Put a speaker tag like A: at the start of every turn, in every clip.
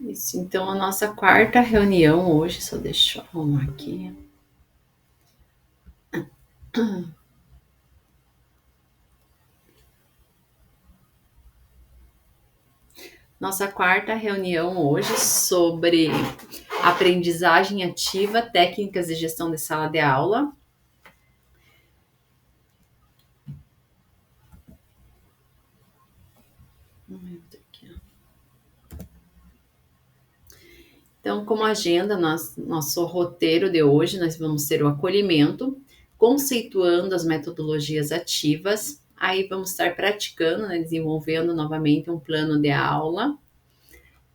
A: Isso, então a nossa quarta reunião hoje, só deixa eu arrumar aqui. Nossa quarta reunião hoje sobre aprendizagem ativa, técnicas de gestão de sala de aula. Então, como agenda, nosso roteiro de hoje, nós vamos ter o acolhimento, conceituando as metodologias ativas, aí vamos estar praticando, né, desenvolvendo novamente um plano de aula,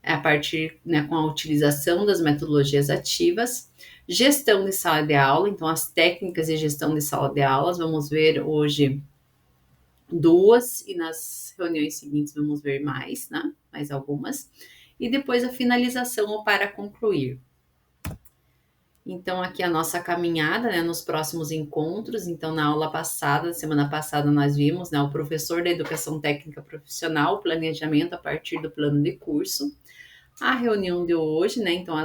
A: a partir, né, com a utilização das metodologias ativas, gestão de sala de aula, então as técnicas de gestão de sala de aulas, vamos ver hoje duas, e nas reuniões seguintes vamos ver mais, né, mais algumas, e depois a finalização para concluir. Então, aqui a nossa caminhada, né, nos próximos encontros. Então, na aula passada, semana passada, nós vimos, né, o professor da educação técnica profissional, o planejamento a partir do plano de curso. A reunião de hoje, né, então,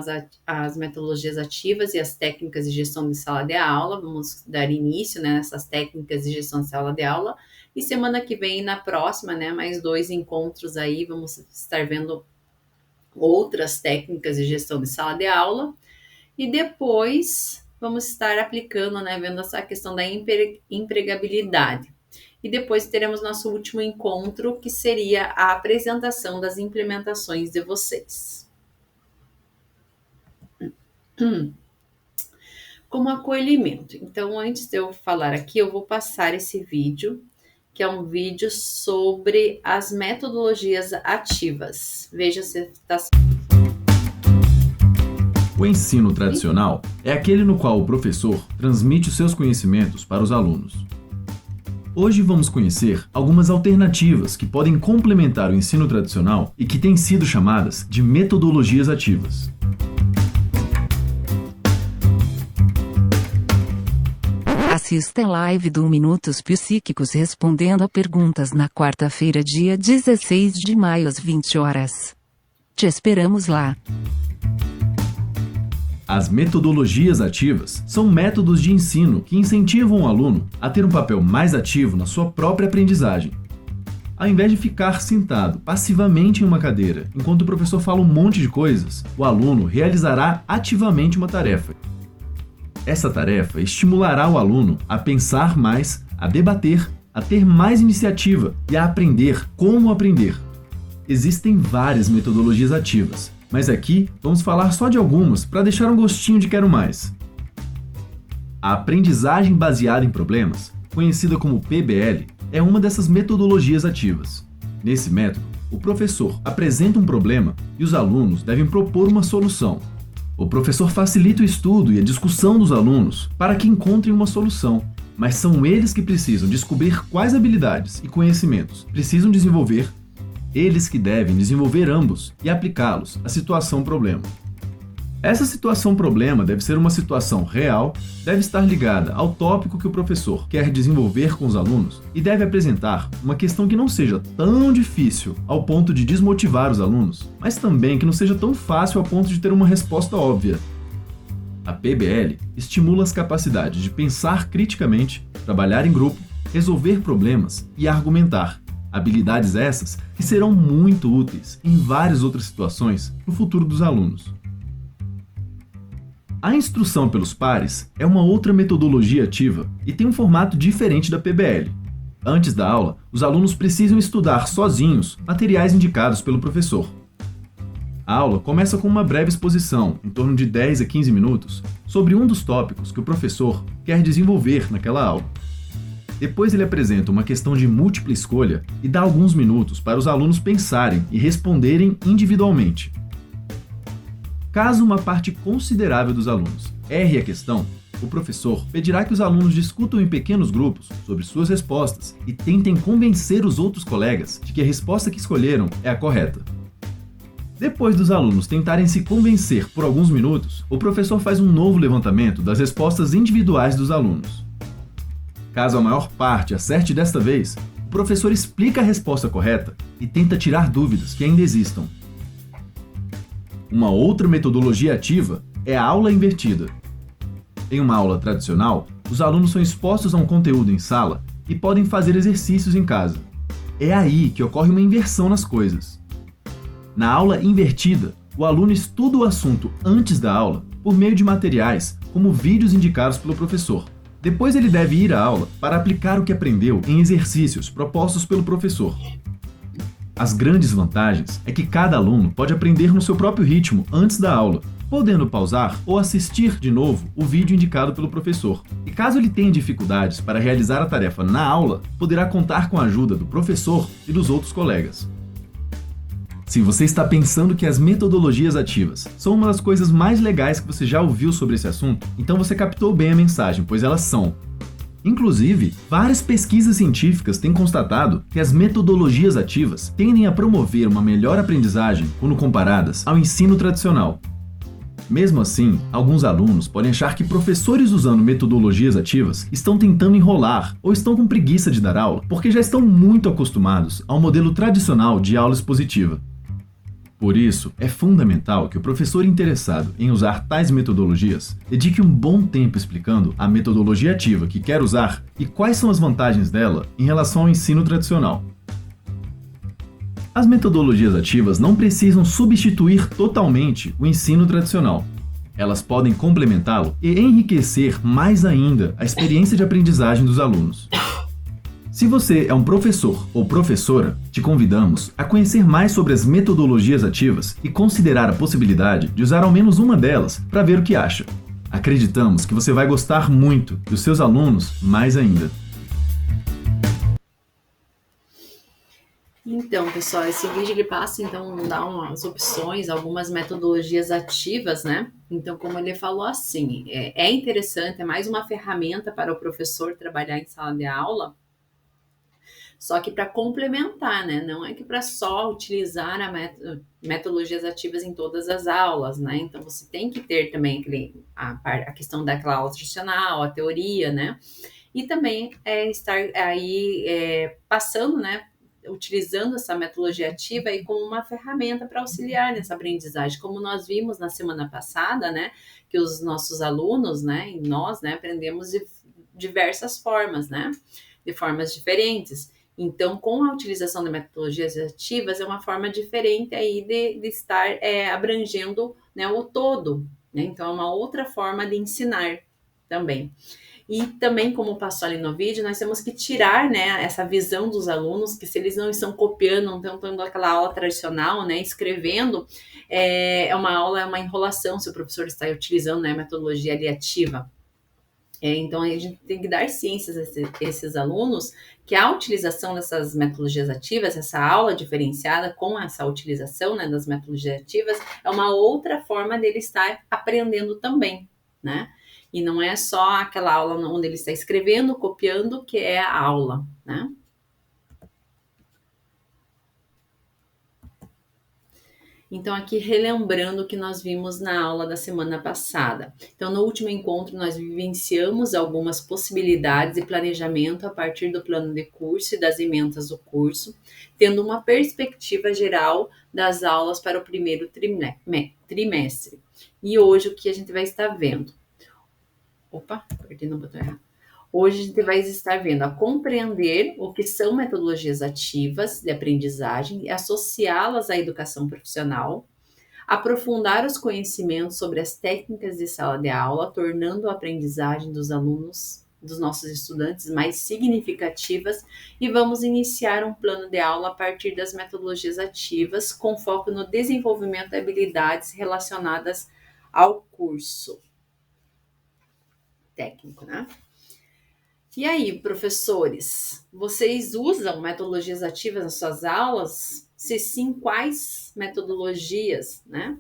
A: as metodologias ativas e as técnicas de gestão de sala de aula. Vamos dar início, né, nessas técnicas de gestão de sala de aula. E semana que vem, na próxima, né, mais 2 encontros aí, vamos estar vendo outras técnicas de gestão de sala de aula. E depois vamos estar aplicando, né, vendo essa questão da empregabilidade. E depois teremos nosso último encontro, que seria a apresentação das implementações de vocês. Como acolhimento. Então, antes de eu falar aqui, eu vou passar esse vídeo, que é um vídeo sobre as metodologias ativas. Veja se está...
B: O ensino tradicional é aquele no qual o professor transmite os seus conhecimentos para os alunos. Hoje vamos conhecer algumas alternativas que podem complementar o ensino tradicional e que têm sido chamadas de metodologias ativas.
C: Assista a live do Minutos Psíquicos respondendo a perguntas na quarta-feira, dia 16 de maio, às 20 horas. Te esperamos lá!
B: As metodologias ativas são métodos de ensino que incentivam o aluno a ter um papel mais ativo na sua própria aprendizagem. Ao invés de ficar sentado passivamente em uma cadeira enquanto o professor fala um monte de coisas, o aluno realizará ativamente uma tarefa. Essa tarefa estimulará o aluno a pensar mais, a debater, a ter mais iniciativa e a aprender como aprender. Existem várias metodologias ativas, mas aqui vamos falar só de algumas para deixar um gostinho de quero mais. A aprendizagem baseada em problemas, conhecida como PBL, é uma dessas metodologias ativas. Nesse método, o professor apresenta um problema e os alunos devem propor uma solução. O professor facilita o estudo e a discussão dos alunos para que encontrem uma solução, mas são eles que precisam descobrir quais habilidades e conhecimentos precisam desenvolver. Eles que devem desenvolver ambos e aplicá-los à situação-problema. Essa situação-problema deve ser uma situação real, deve estar ligada ao tópico que o professor quer desenvolver com os alunos e deve apresentar uma questão que não seja tão difícil ao ponto de desmotivar os alunos, mas também que não seja tão fácil ao ponto de ter uma resposta óbvia. A PBL estimula as capacidades de pensar criticamente, trabalhar em grupo, resolver problemas e argumentar. Habilidades essas que serão muito úteis em várias outras situações no futuro dos alunos. A instrução pelos pares é uma outra metodologia ativa e tem um formato diferente da PBL. Antes da aula, os alunos precisam estudar sozinhos materiais indicados pelo professor. A aula começa com uma breve exposição, em torno de 10 a 15 minutos, sobre um dos tópicos que o professor quer desenvolver naquela aula. Depois ele apresenta uma questão de múltipla escolha e dá alguns minutos para os alunos pensarem e responderem individualmente. Caso uma parte considerável dos alunos erre a questão, o professor pedirá que os alunos discutam em pequenos grupos sobre suas respostas e tentem convencer os outros colegas de que a resposta que escolheram é a correta. Depois dos alunos tentarem se convencer por alguns minutos, o professor faz um novo levantamento das respostas individuais dos alunos. Caso a maior parte acerte desta vez, o professor explica a resposta correta e tenta tirar dúvidas que ainda existam. Uma outra metodologia ativa é a aula invertida. Em uma aula tradicional, os alunos são expostos a um conteúdo em sala e podem fazer exercícios em casa. É aí que ocorre uma inversão nas coisas. Na aula invertida, o aluno estuda o assunto antes da aula por meio de materiais, como vídeos indicados pelo professor. Depois ele deve ir à aula para aplicar o que aprendeu em exercícios propostos pelo professor. As grandes vantagens é que cada aluno pode aprender no seu próprio ritmo antes da aula, podendo pausar ou assistir de novo o vídeo indicado pelo professor. E caso ele tenha dificuldades para realizar a tarefa na aula, poderá contar com a ajuda do professor e dos outros colegas. Se você está pensando que as metodologias ativas são uma das coisas mais legais que você já ouviu sobre esse assunto, então você captou bem a mensagem, pois elas são. Inclusive, várias pesquisas científicas têm constatado que as metodologias ativas tendem a promover uma melhor aprendizagem quando comparadas ao ensino tradicional. Mesmo assim, alguns alunos podem achar que professores usando metodologias ativas estão tentando enrolar ou estão com preguiça de dar aula porque já estão muito acostumados ao modelo tradicional de aula expositiva. Por isso, é fundamental que o professor interessado em usar tais metodologias dedique um bom tempo explicando a metodologia ativa que quer usar e quais são as vantagens dela em relação ao ensino tradicional. As metodologias ativas não precisam substituir totalmente o ensino tradicional. Elas podem complementá-lo e enriquecer mais ainda a experiência de aprendizagem dos alunos. Se você é um professor ou professora, te convidamos a conhecer mais sobre as metodologias ativas e considerar a possibilidade de usar ao menos uma delas para ver o que acha. Acreditamos que você vai gostar muito e os seus alunos mais ainda.
A: Então, pessoal, esse vídeo ele passa, então, dá umas opções, algumas metodologias ativas, né? Então, como ele falou assim, é interessante, é mais uma ferramenta para o professor trabalhar em sala de aula, só que para complementar, né? Não é que para só utilizar metodologias ativas em todas as aulas, né? Então, você tem que ter também a questão daquela aula tradicional, a teoria, né? E também estar aí passando, né? Utilizando essa metodologia ativa aí como uma ferramenta para auxiliar nessa aprendizagem, como nós vimos na semana passada, né, que os nossos alunos, né, e nós, né, aprendemos de diversas formas, né, de formas diferentes. Então, com a utilização de metodologias ativas, é uma forma diferente aí de estar abrangendo, né, o todo, né, então é uma outra forma de ensinar também. E também, como passou ali no vídeo, nós temos que tirar, né, essa visão dos alunos, que se eles não estão copiando, não estão tendo aquela aula tradicional, né, escrevendo, é uma enrolação se o professor está utilizando, né, a metodologia ali ativa. Então, a gente tem que dar ciências a esses alunos que a utilização dessas metodologias ativas, essa aula diferenciada com essa utilização, né, das metodologias ativas, é uma outra forma dele estar aprendendo também, né? E não é só aquela aula onde ele está escrevendo, copiando, que é a aula, né? Então, aqui relembrando o que nós vimos na aula da semana passada. Então, no último encontro, nós vivenciamos algumas possibilidades de planejamento a partir do plano de curso e das emendas do curso, tendo uma perspectiva geral das aulas para o primeiro trimestre. E hoje, o que a gente vai estar vendo? Opa, apertei no botão errado. Hoje a gente vai estar vendo a compreender o que são metodologias ativas de aprendizagem e associá-las à educação profissional, aprofundar os conhecimentos sobre as técnicas de sala de aula, tornando a aprendizagem dos alunos, dos nossos estudantes, mais significativas, e vamos iniciar um plano de aula a partir das metodologias ativas, com foco no desenvolvimento de habilidades relacionadas ao curso técnico, né? E aí, professores, vocês usam metodologias ativas nas suas aulas? Se sim, quais metodologias, né?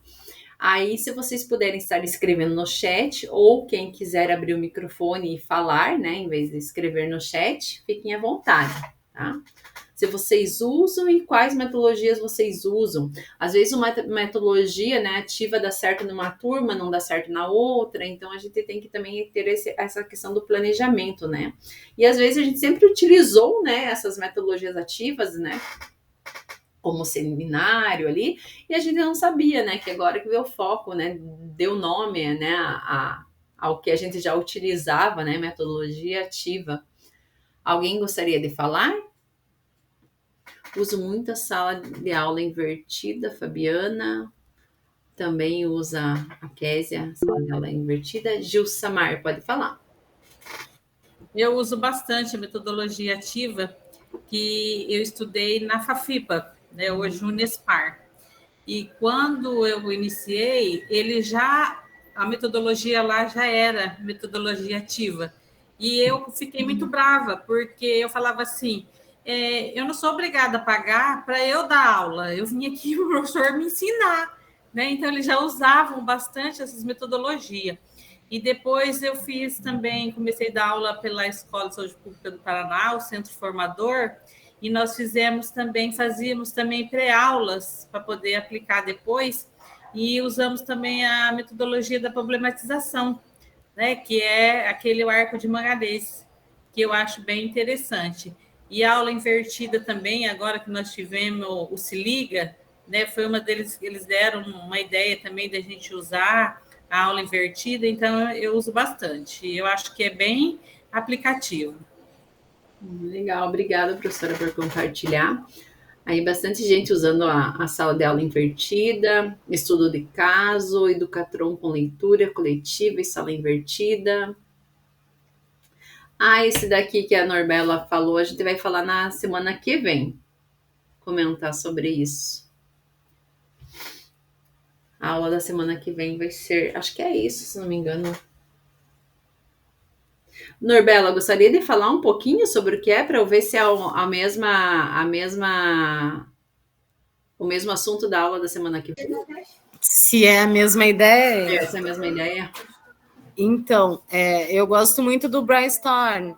A: Aí, se vocês puderem estar escrevendo no chat, ou quem quiser abrir o microfone e falar, né, em vez de escrever no chat, fiquem à vontade, tá? Se vocês usam e quais metodologias vocês usam. Às vezes uma metodologia, né, ativa dá certo numa turma, não dá certo na outra, então a gente tem que também ter essa questão do planejamento, né? E às vezes a gente sempre utilizou, né, essas metodologias ativas, né, como seminário ali, e a gente não sabia, né, que agora que veio o foco, né, deu nome, né, ao que a gente já utilizava, né, metodologia ativa. Alguém gostaria de falar? Uso muito a sala de aula invertida, Fabiana. Também usa a Késia, sala de aula invertida. Gil Samar, pode falar.
D: Eu uso bastante a metodologia ativa, que eu estudei na FAFIPA, né, hoje Unespar. E quando eu iniciei, a metodologia lá já era metodologia ativa. E eu fiquei muito brava, porque eu falava assim, eu não sou obrigada a pagar para eu dar aula, eu vim aqui para o professor me ensinar, né? Então, eles já usavam bastante essas metodologias. E depois eu fiz também, comecei a dar aula pela Escola de Saúde Pública do Paraná, o Centro Formador, e nós fazíamos também pré-aulas para poder aplicar depois, e usamos também a metodologia da problematização, né, que é aquele arco de manganês, que eu acho bem interessante. E a aula invertida também, agora que nós tivemos o Se Liga, né, foi uma deles, eles deram uma ideia também da gente usar a aula invertida, então eu uso bastante. Eu acho que é bem aplicativo.
A: Legal, obrigada, professora, por compartilhar. Aí bastante gente usando a sala de aula invertida, estudo de caso, Educatron com leitura coletiva e sala invertida. Esse daqui que a Norbela falou, a gente vai falar na semana que vem, comentar sobre isso. A aula da semana que vem vai ser, acho que é isso, se não me engano. Norbela, gostaria de falar um pouquinho sobre o que é, para eu ver se é o mesmo assunto da aula da semana que vem.
E: Se é a mesma ideia?
A: Essa é a mesma ideia?
E: Então, eu gosto muito do brainstorm,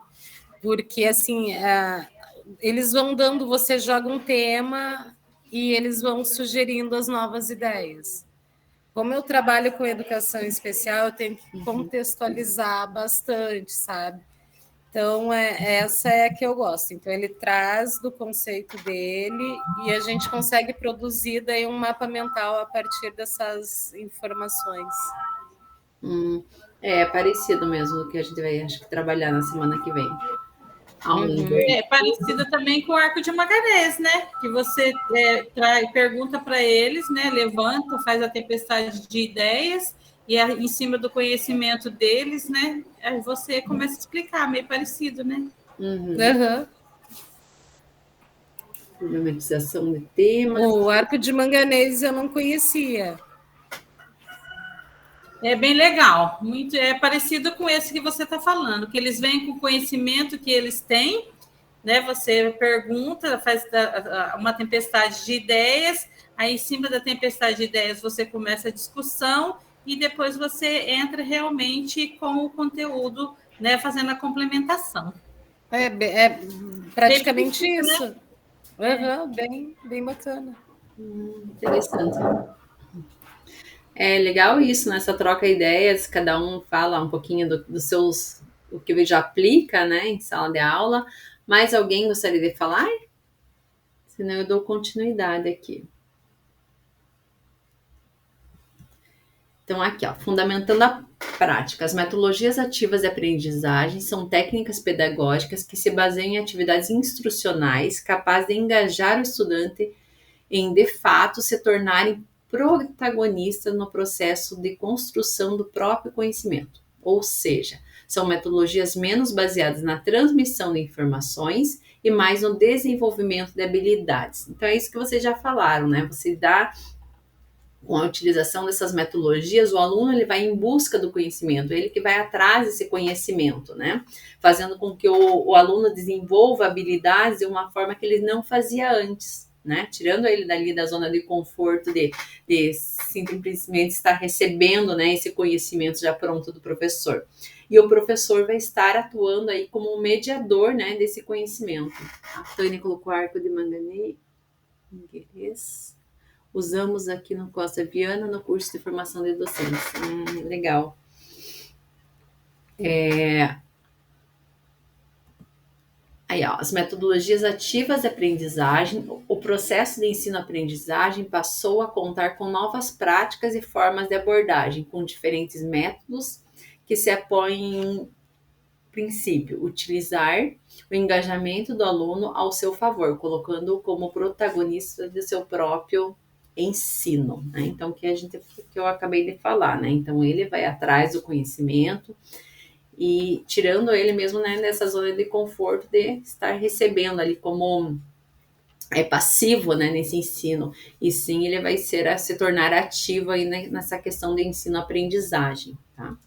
E: porque assim, eles vão dando, você joga um tema e eles vão sugerindo as novas ideias. Como eu trabalho com educação especial, eu tenho que contextualizar bastante, sabe? Então, essa é a que eu gosto. Então, ele traz do conceito dele e a gente consegue produzir daí um mapa mental a partir dessas informações.
A: É parecido mesmo do que a gente vai, acho que, trabalhar na semana que vem.
D: É parecido também com o arco de manganês, né? Que você pergunta para eles, né? Levanta, faz a tempestade de ideias e em cima do conhecimento deles, né? Aí você começa a explicar, meio parecido, né?
A: Problematização de temas.
E: O arco de manganês eu não conhecia.
D: É bem legal, é parecido com esse que você está falando, que eles vêm com o conhecimento que eles têm, né? Você pergunta, faz uma tempestade de ideias, aí em cima da tempestade de ideias você começa a discussão e depois você entra realmente com o conteúdo, né? Fazendo a complementação.
E: É praticamente
D: bem,
E: isso. Né? Bem bacana.
A: Interessante. É legal isso, né? Essa troca de ideias, cada um fala um pouquinho dos seus, o que já aplica, né, em sala de aula. Mais alguém gostaria de falar? Senão eu dou continuidade aqui. Então, aqui, ó, fundamentando a prática. As metodologias ativas de aprendizagem são técnicas pedagógicas que se baseiam em atividades instrucionais capazes de engajar o estudante em, de fato, se tornarem protagonista no processo de construção do próprio conhecimento. Ou seja, são metodologias menos baseadas na transmissão de informações e mais no desenvolvimento de habilidades. Então, é isso que vocês já falaram, né? Você dá, com a utilização dessas metodologias, o aluno ele vai em busca do conhecimento, ele que vai atrás desse conhecimento, né? Fazendo com que o aluno desenvolva habilidades de uma forma que ele não fazia antes. Né? Tirando ele dali da zona de conforto de simplesmente estar recebendo, né, esse conhecimento já pronto do professor. E o professor vai estar atuando aí como um mediador, né, desse conhecimento. A Tânia colocou arco de manganês. Usamos aqui no Costa Viana no curso de formação de docentes. Legal. A Aí, ó, as metodologias ativas de aprendizagem, o processo de ensino-aprendizagem passou a contar com novas práticas e formas de abordagem, com diferentes métodos que se apoiam em princípio, utilizar o engajamento do aluno ao seu favor, colocando-o como protagonista do seu próprio ensino, né? Então, que eu acabei de falar, né? Então, ele vai atrás do conhecimento e tirando ele mesmo, né, dessa zona de conforto de estar recebendo ali como passivo, né, nesse ensino, e sim ele vai se tornar ativo aí, né, nessa questão de ensino-aprendizagem, tá?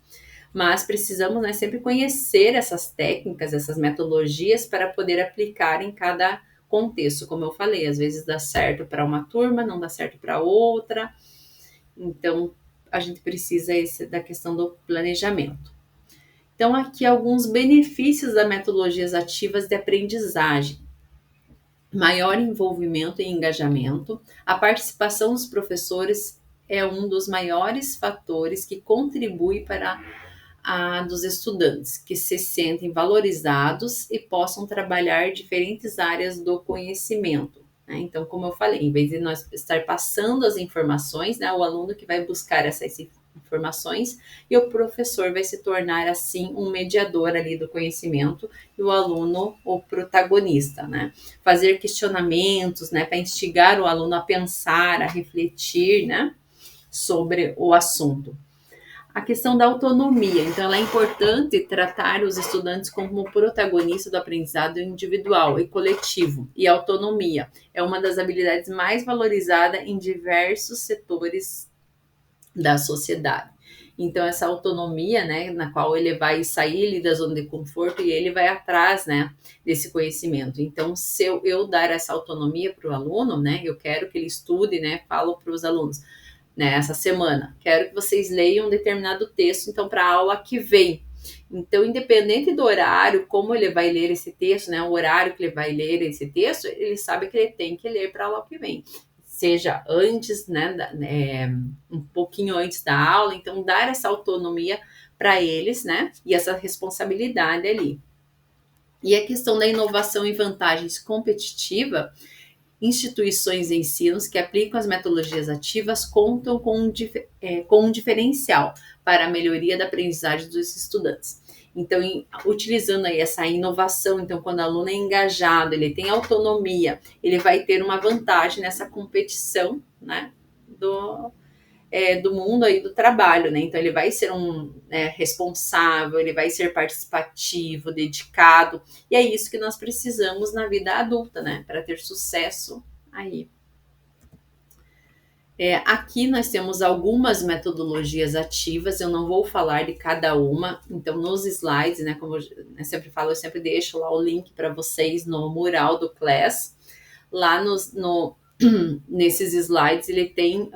A: Mas precisamos, né, sempre conhecer essas técnicas, essas metodologias para poder aplicar em cada contexto, como eu falei, às vezes dá certo para uma turma, não dá certo para outra, então a gente precisa da questão do planejamento. Então, aqui alguns benefícios das metodologias ativas de aprendizagem. Maior envolvimento e engajamento. A participação dos professores é um dos maiores fatores que contribui para a dos estudantes, que se sentem valorizados e possam trabalhar diferentes áreas do conhecimento, né? Então, como eu falei, em vez de nós estar passando as informações, né, o aluno que vai buscar essas informações e o professor vai se tornar assim um mediador ali do conhecimento e o aluno o protagonista, né? Fazer questionamentos, né, para instigar o aluno a pensar, a refletir, né, sobre o assunto. A questão da autonomia, então, é importante tratar os estudantes como protagonista do aprendizado individual e coletivo. E a autonomia é uma das habilidades mais valorizadas em diversos setores da sociedade. Então, essa autonomia, né, na qual ele vai sair da zona de conforto e ele vai atrás, né, desse conhecimento. Então, se eu dar essa autonomia para o aluno, né, eu quero que ele estude, né, falo para os alunos, né, essa semana, quero que vocês leiam um determinado texto, então, para a aula que vem. Então, independente do horário, como ele vai ler esse texto, né, o horário que ele vai ler esse texto, ele sabe que ele tem que ler para a aula que vem. Seja antes, né, um pouquinho antes da aula, então, dar essa autonomia para eles, né, e essa responsabilidade ali. E a questão da inovação e vantagens competitiva, instituições de ensino que aplicam as metodologias ativas contam com um diferencial para a melhoria da aprendizagem dos estudantes. Então, utilizando aí essa inovação, então, quando o aluno é engajado, ele tem autonomia, ele vai ter uma vantagem nessa competição, né, do mundo aí do trabalho, né? Então ele vai ser um responsável, ele vai ser participativo, dedicado, e é isso que nós precisamos na vida adulta, né? Para ter sucesso aí. Aqui nós temos algumas metodologias ativas, eu não vou falar de cada uma, então nos slides, né? Como eu sempre falo, eu sempre deixo lá o link para vocês no mural do Class, lá nesses slides ele tem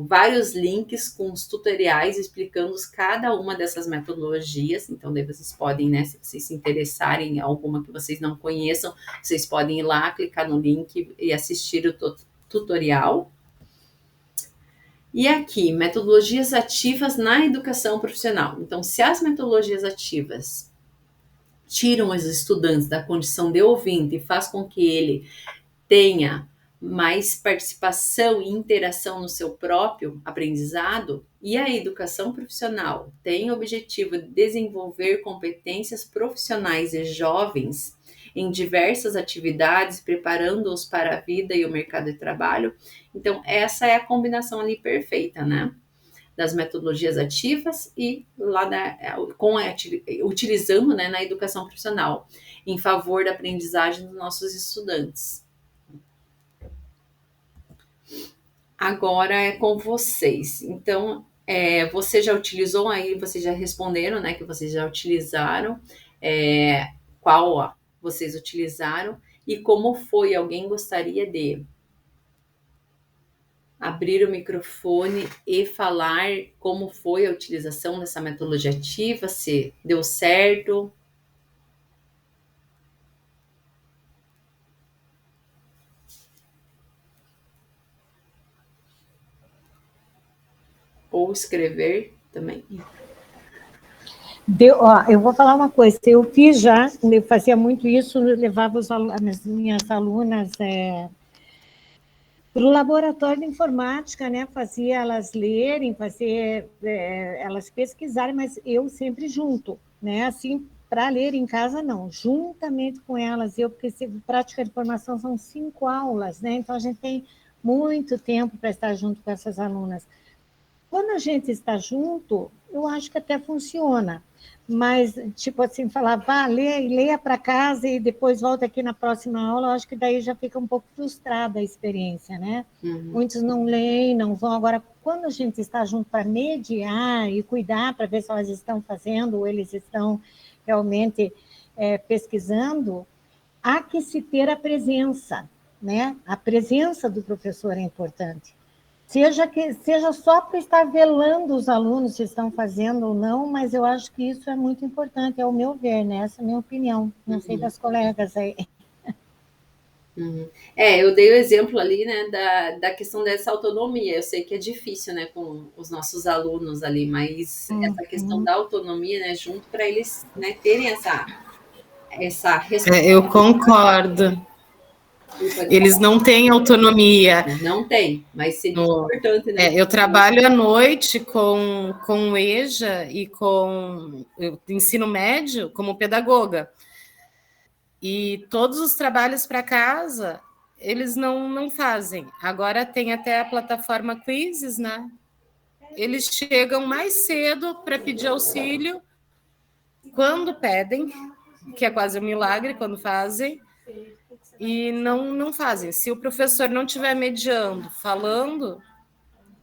A: vários links com os tutoriais explicando cada uma dessas metodologias, então daí vocês podem, né, se vocês se interessarem em alguma que vocês não conheçam, vocês podem ir lá, clicar no link e assistir o tutorial. E aqui, metodologias ativas na educação profissional. Então, se as metodologias ativas tiram os estudantes da condição de ouvinte e faz com que ele tenha mais participação e interação no seu próprio aprendizado, e a educação profissional tem o objetivo de desenvolver competências profissionais de jovens em diversas atividades, preparando-os para a vida e o mercado de trabalho. Então, essa é a combinação ali perfeita, né? Das metodologias ativas e utilizando, né, na educação profissional, em favor da aprendizagem dos nossos estudantes. Agora é com vocês. Então, você já utilizou aí, vocês já responderam, né, que vocês já utilizaram, qual vocês utilizaram e como foi? Alguém gostaria de abrir o microfone e falar como foi a utilização dessa metodologia ativa, se deu certo? Ou escrever também.
F: Eu vou falar uma coisa, eu fiz já, eu fazia muito isso, eu levava as minhas alunas para o laboratório de informática, né? Fazia elas lerem, elas pesquisarem, mas eu sempre junto, né? Assim, para ler em casa, não, juntamente com elas, porque prática de formação são 5 aulas, né? Então a gente tem muito tempo para estar junto com essas alunas. Quando a gente está junto, eu acho que até funciona. Mas, tipo assim, falar, vá, leia para casa e depois volta aqui na próxima aula, eu acho que daí já fica um pouco frustrada a experiência, né? Muitos não leem, não vão. Agora, quando a gente está junto para mediar e cuidar para ver se elas estão fazendo ou eles estão realmente pesquisando, há que se ter a presença, né? A presença do professor é importante. Seja só para estar velando os alunos se estão fazendo ou não, mas eu acho que isso é muito importante, é o meu ver, né? Essa é a minha opinião. Não sei das colegas aí.
A: Eu dei o exemplo ali, né, da questão dessa autonomia. Eu sei que é difícil, né, com os nossos alunos ali, mas essa questão da autonomia, né, junto para eles, né, terem essa responsabilidade.
E: Eu concordo. Eles não têm autonomia.
A: Não tem, mas seria importante, né?
E: Eu trabalho à noite com o EJA e com ensino médio como pedagoga. E todos os trabalhos para casa, eles não fazem. Agora tem até a plataforma Quizzes, né? Eles chegam mais cedo para pedir auxílio quando pedem, que é quase um milagre quando fazem, e não fazem. Se o professor não estiver mediando, falando,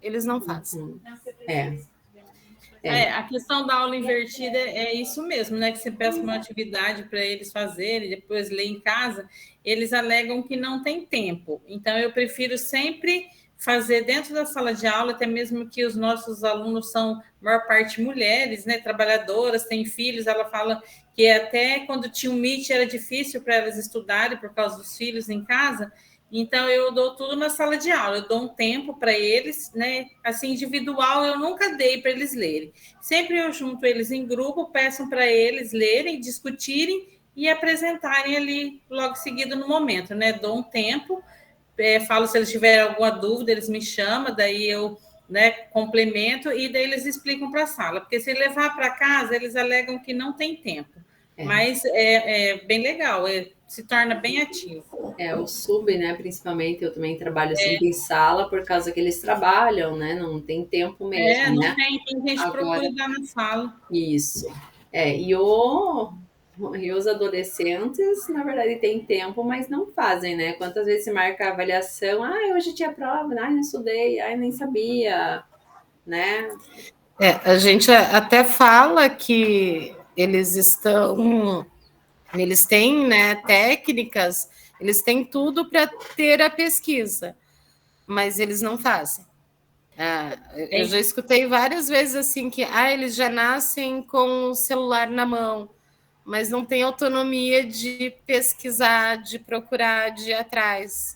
E: eles não fazem.
D: A questão da aula invertida é isso mesmo, né? Que você peça uma atividade para eles fazerem, depois ler em casa, eles alegam que não tem tempo. Então, eu prefiro sempre fazer dentro da sala de aula, até mesmo que os nossos alunos são, a maior parte, mulheres, né? Trabalhadoras, têm filhos. Ela fala que até quando tinha um Meet era difícil para elas estudarem por causa dos filhos em casa. Então, eu dou tudo na sala de aula, eu dou um tempo para eles, né? Assim, individual, eu nunca dei para eles lerem. Sempre eu junto eles em grupo, peço para eles lerem, discutirem e apresentarem ali logo seguido no momento, né? Dou um tempo, falo se eles tiverem alguma dúvida, eles me chamam, daí eu, né, complemento e daí eles explicam para a sala. Porque se levar para casa, eles alegam que não tem tempo. Mas é bem legal, se torna bem ativo.
A: O sub, né, principalmente, eu também trabalho sempre em sala, por causa que eles trabalham, né, não tem tempo mesmo,
D: não
A: né?
D: tem gente para cuidar na sala.
A: Isso. E os adolescentes, na verdade, têm tempo, mas não fazem, né? Quantas vezes se marca a avaliação? Hoje tinha prova, não estudei, nem sabia, né?
E: A gente até fala que eles têm, né, técnicas, eles têm tudo para ter a pesquisa, mas eles não fazem. Eu já escutei várias vezes assim que eles já nascem com o celular na mão, mas não tem autonomia de pesquisar, de procurar, de ir atrás.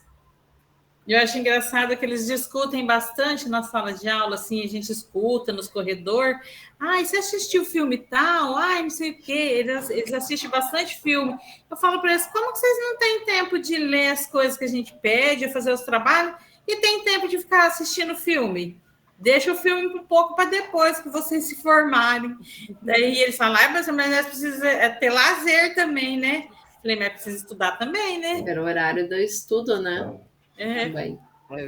D: Eu acho engraçado que eles discutem bastante na sala de aula, assim, a gente escuta nos corredores. Você assistiu filme tal? Não sei o quê. Eles assistem bastante filme. Eu falo para eles, como que vocês não têm tempo de ler as coisas que a gente pede, fazer os trabalhos, e tem tempo de ficar assistindo filme? Deixa o filme um pouco para depois que vocês se formarem. Daí eles falam, mas nós precisamos ter lazer também, né? Falei, mas precisa estudar também, né?
A: Era o horário do estudo, né?
E: É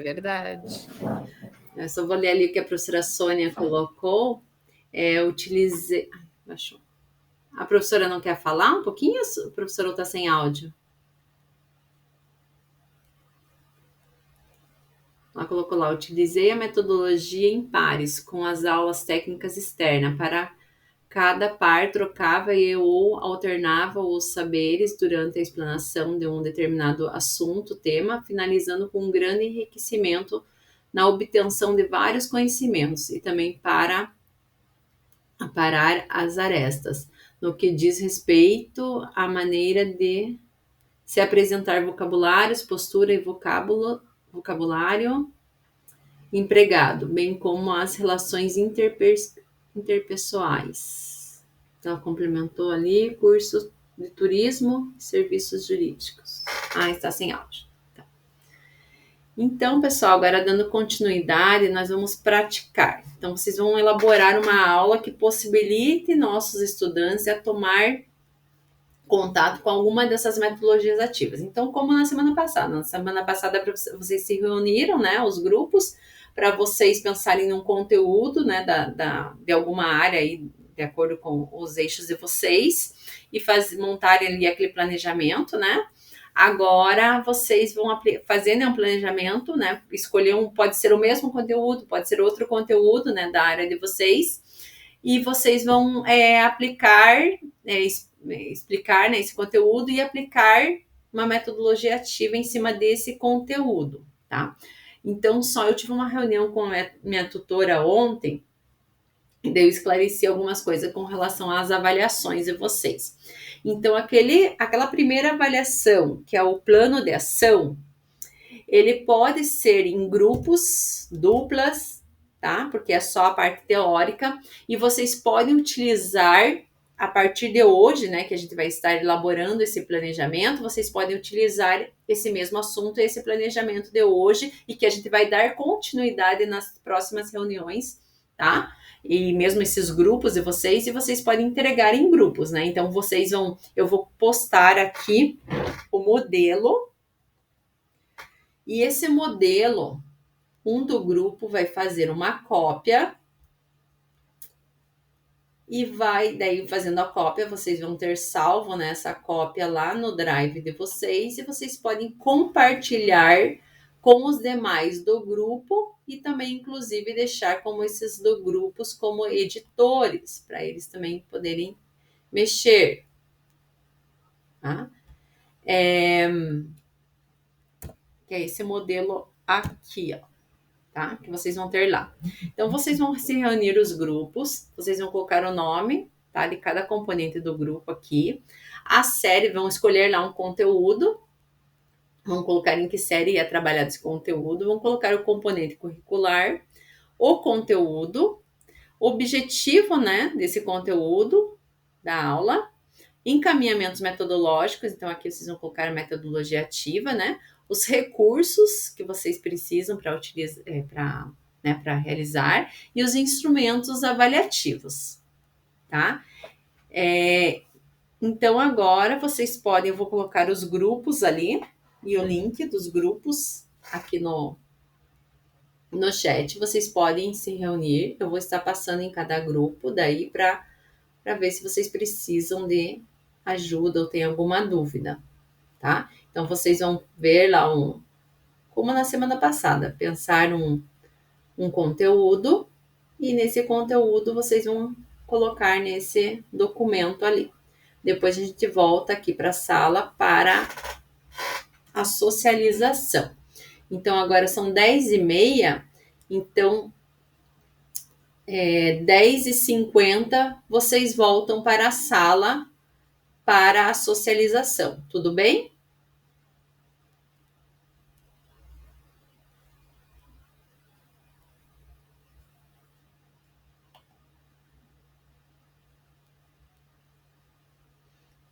E: verdade.
A: Eu só vou ler ali o que a professora Sônia colocou. Utilizei. Baixou. A professora não quer falar um pouquinho? A professora está sem áudio. Ela colocou lá: utilizei a metodologia em pares com as aulas técnicas externas. Para cada par, trocava ou alternava os saberes durante a explanação de um determinado assunto, tema, finalizando com um grande enriquecimento na obtenção de vários conhecimentos e também para aparar as arestas, no que diz respeito à maneira de se apresentar vocabulários, postura e vocabulário empregado, bem como as relações interpessoais. Ela complementou ali, curso de turismo e serviços jurídicos. Ah, está sem áudio. Tá. Então, pessoal, agora dando continuidade, nós vamos praticar. Então, vocês vão elaborar uma aula que possibilite nossos estudantes a tomar contato com alguma dessas metodologias ativas. Então, como na semana passada vocês se reuniram, né, os grupos, para vocês pensarem num conteúdo, né, de alguma área aí, de acordo com os eixos de vocês, e montarem ali aquele planejamento, né? Agora vocês vão fazer, né, um planejamento, né? Escolher pode ser o mesmo conteúdo, pode ser outro conteúdo, né, da área de vocês, e vocês vão aplicar, explicar, né, esse conteúdo e aplicar uma metodologia ativa em cima desse conteúdo, tá? Então, eu tive uma reunião com a minha tutora ontem, e daí eu esclareci algumas coisas com relação às avaliações de vocês. Então, aquela primeira avaliação, que é o plano de ação, ele pode ser em grupos, duplas, tá? Porque é só a parte teórica, e vocês podem utilizar, a partir de hoje, né, que a gente vai estar elaborando esse planejamento, vocês podem utilizar esse mesmo assunto, esse planejamento de hoje, e que a gente vai dar continuidade nas próximas reuniões, tá? E mesmo esses grupos de vocês, e vocês podem entregar em grupos, né? Então, eu vou postar aqui o modelo, e esse modelo, um do grupo vai fazer uma cópia, e daí fazendo a cópia, vocês vão ter salvo, né, essa cópia lá no drive de vocês, e vocês podem compartilhar com os demais do grupo, e também, inclusive, deixar como esses do grupos como editores, para eles também poderem mexer. Tá? Que é esse modelo aqui, ó. Tá? Que vocês vão ter lá. Então, vocês vão se reunir os grupos, vocês vão colocar o nome, tá? De cada componente do grupo aqui. A série, vão escolher lá um conteúdo, vão colocar em que série é trabalhado esse conteúdo, vão colocar o componente curricular, o conteúdo, o objetivo, né, desse conteúdo da aula, encaminhamentos metodológicos, então aqui vocês vão colocar a metodologia ativa, né? Os recursos que vocês precisam para utilizar, para realizar, e os instrumentos avaliativos, tá? Então agora vocês podem, eu vou colocar os grupos ali, e o link dos grupos aqui no chat, vocês podem se reunir, eu vou estar passando em cada grupo daí para ver se vocês precisam de ajuda ou tem alguma dúvida, tá? Então, vocês vão ver lá como na semana passada, pensar um conteúdo, e nesse conteúdo vocês vão colocar nesse documento ali. Depois a gente volta aqui para a sala para a socialização. Então, agora são 10h30, então 10h50 vocês voltam para a sala para a socialização, tudo bem?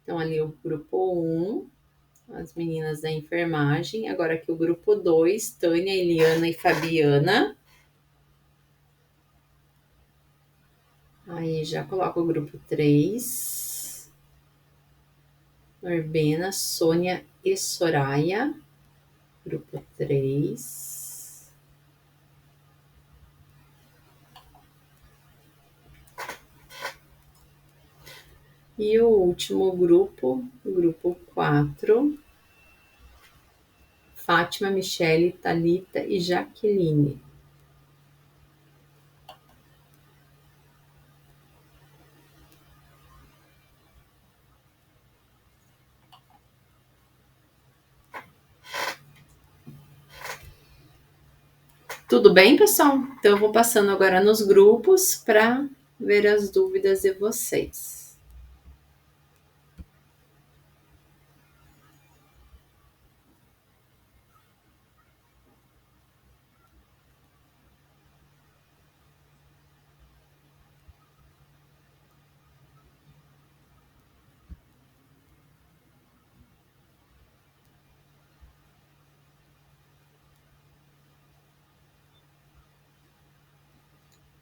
A: Então, ali o grupo 1, as meninas da enfermagem. Agora aqui o grupo 2, Tânia, Eliana e Fabiana. Aí já coloco o grupo 3. Norbena, Sônia e Soraya. Grupo 3. E o último grupo, o grupo 4. Fátima, Michele, Thalita e Jaqueline. Tudo bem, pessoal? Então, eu vou passando agora nos grupos para ver as dúvidas de vocês.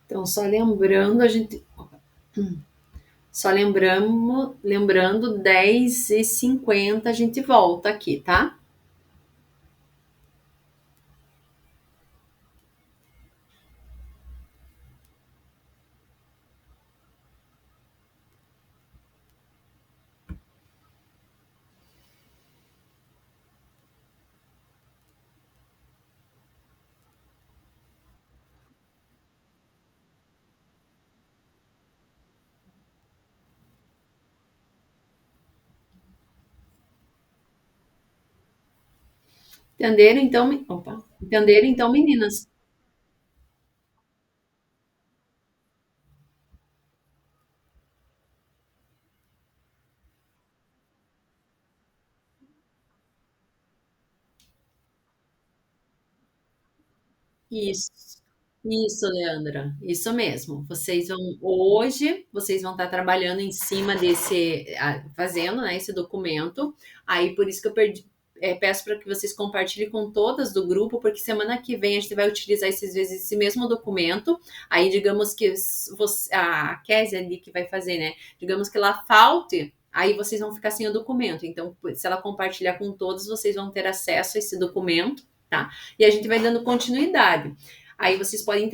A: Então, só lembrando, lembrando, 10h50 a gente volta aqui, tá? Entenderam então? Opa. Entenderam então, meninas? Isso. Isso, Leandra. Isso mesmo. Vocês vão estar trabalhando em cima fazendo, né, esse documento. Aí por isso que peço para que vocês compartilhem com todas do grupo, porque semana que vem a gente vai utilizar esse mesmo documento. Aí, digamos que a Kézia ali que vai fazer, né? Digamos que ela falte, aí vocês vão ficar sem o documento. Então, se ela compartilhar com todos, vocês vão ter acesso a esse documento, tá? E a gente vai dando continuidade. Aí vocês podem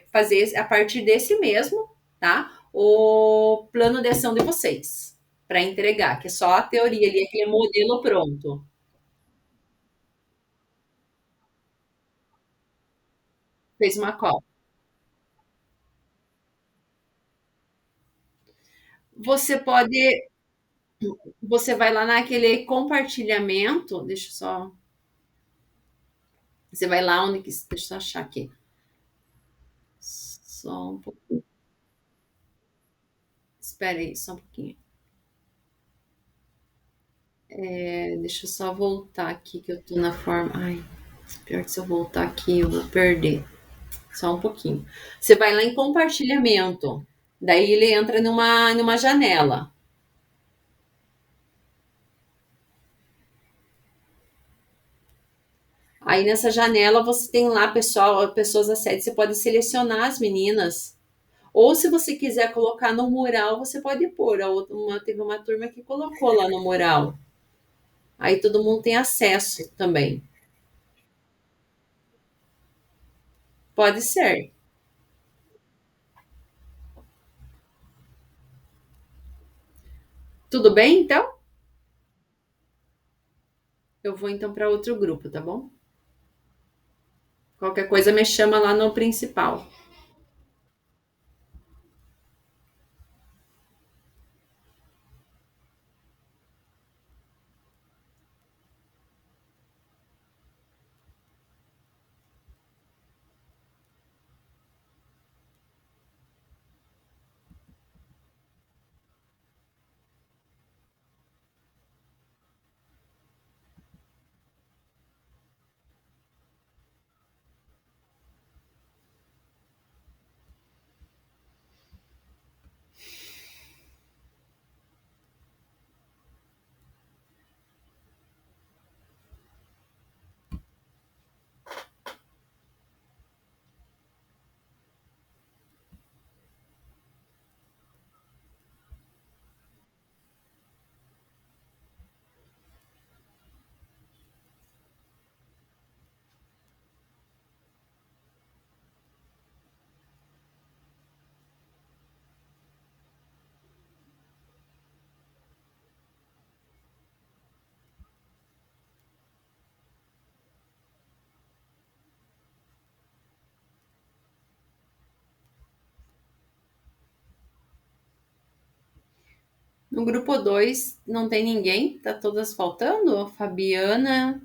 A: fazer a partir desse mesmo, tá? O plano de ação de vocês para entregar, que é só a teoria ali, aquele modelo pronto. Fez uma cópia. Você pode, você vai lá naquele compartilhamento, deixa eu só, você vai lá onde que, deixa eu só achar aqui. Só um pouquinho. Espera aí, só um pouquinho. Deixa eu só voltar aqui que eu tô na forma. Ai, pior que se eu voltar aqui eu vou perder. Só um pouquinho. Você vai lá em compartilhamento. Daí ele entra numa janela. Aí nessa janela você tem lá pessoas a sede, você pode selecionar as meninas. Ou se você quiser colocar no mural, você pode pôr. Teve uma turma que colocou lá no mural. Aí todo mundo tem acesso também. Pode ser. Tudo bem, então? Eu vou então para outro grupo, tá bom? Qualquer coisa me chama lá no principal. No grupo 2 não tem ninguém, tá todas faltando? Fabiana,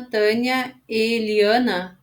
A: Tânia e Eliana.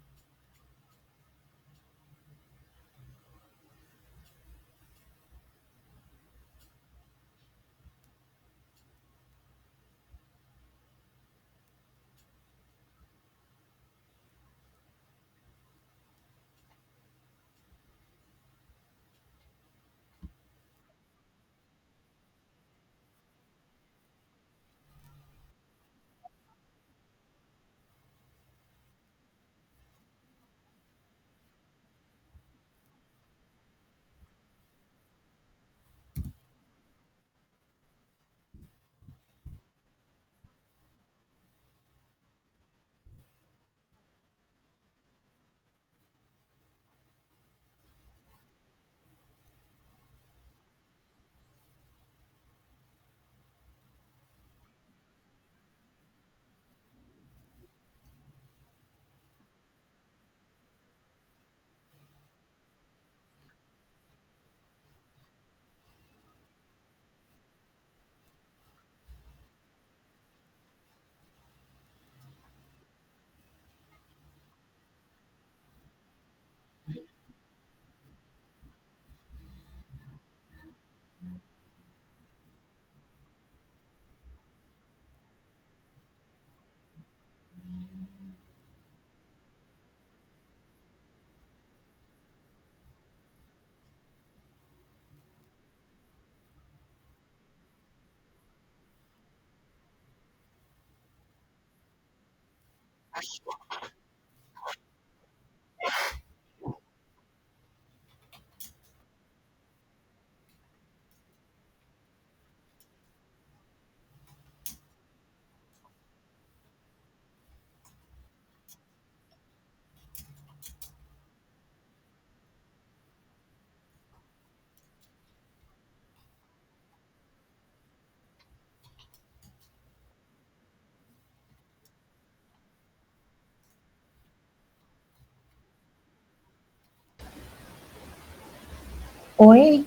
F: Oi?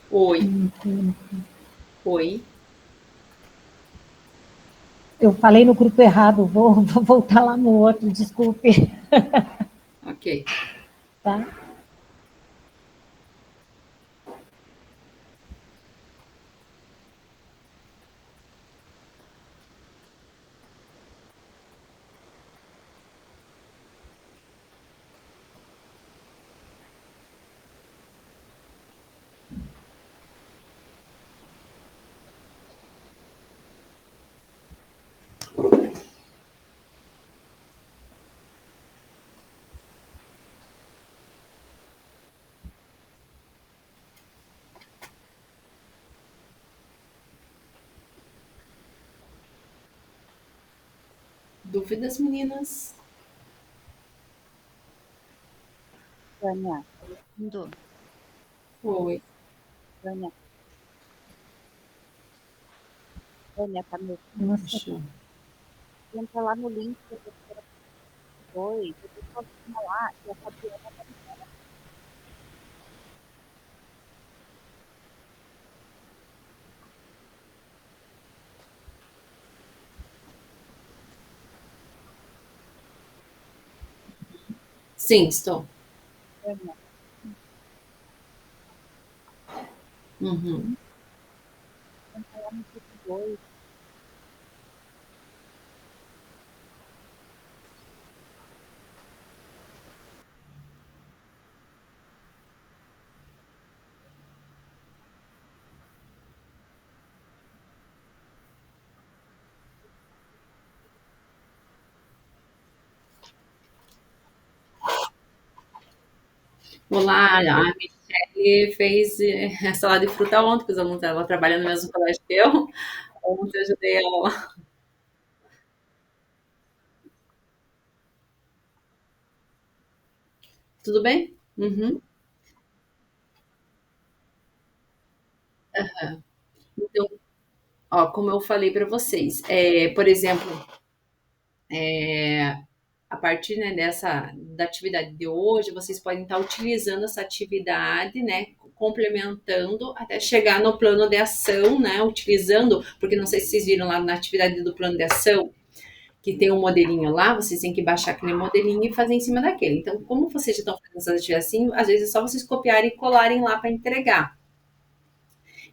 A: Oi. Oi.
F: Eu falei no grupo errado, vou voltar lá no outro, desculpe.
A: Ok.
F: Tá?
A: Dúvidas, meninas?
G: Tânia, Indo.
A: Oi.
G: Tânia. Tânia, tá me
F: Nossa,
G: entra lá no link que a professora foi, depois sozinha lá, e a Fabiana tá me
A: Sim, estou.
G: Tânia.
A: Uhum.
G: Entra lá no grupo 2.
A: Olá, a Michelle fez salada de fruta ontem, porque os alunos ela trabalha no mesmo colégio que eu. Ontem eu ajudei ela. Tudo bem? Uhum. Então, ó, como eu falei para vocês, por exemplo, a partir, né, da atividade de hoje, vocês podem estar utilizando essa atividade, né, complementando até chegar no plano de ação, né, utilizando, porque não sei se vocês viram lá na atividade do plano de ação, que tem um modelinho lá, vocês têm que baixar aquele modelinho e fazer em cima daquele. Então, como vocês já estão fazendo essas atividades assim, às vezes é só vocês copiarem e colarem lá para entregar.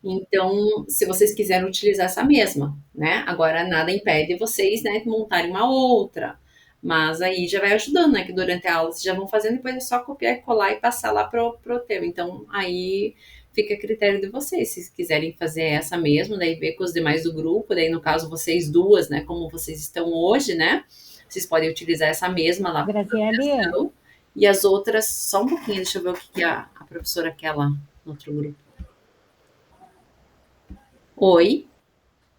A: Então, se vocês quiserem utilizar essa mesma, né? Agora, nada impede vocês, né, de montarem uma outra. Mas aí já vai ajudando, né? Que durante a aula vocês já vão fazendo, depois é só copiar e colar e passar lá pro tema. Então, aí fica a critério de vocês. Se quiserem fazer essa mesmo, daí ver com os demais do grupo, daí no caso vocês duas, né? Como vocês estão hoje, né? Vocês podem utilizar essa mesma lá para
F: Graziele,
A: e as outras, só um pouquinho, deixa eu ver o que a professora quer lá no outro grupo. Oi.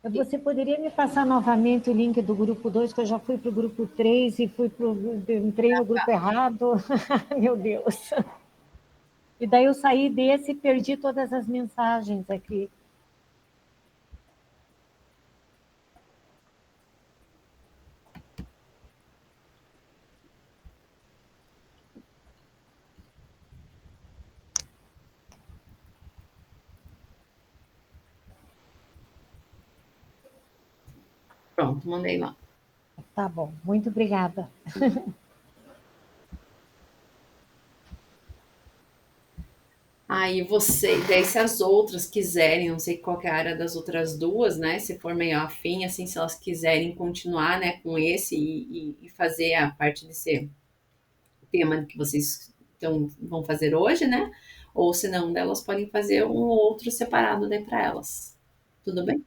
F: você poderia me passar novamente o link do grupo 2, que eu já fui para o grupo 3 e entrei no grupo errado. Meu Deus. E daí eu saí desse e perdi todas as mensagens aqui.
A: Pronto, mandei lá.
F: Tá bom, muito obrigada.
A: Aí você, daí se as outras quiserem, não sei qual que é a área das outras duas, né? Se for meio afim, assim, se elas quiserem continuar, né, com esse e fazer a parte desse tema que vocês então, vão fazer hoje, né? Ou se não, elas podem fazer um ou outro separado daí para elas. Tudo bem?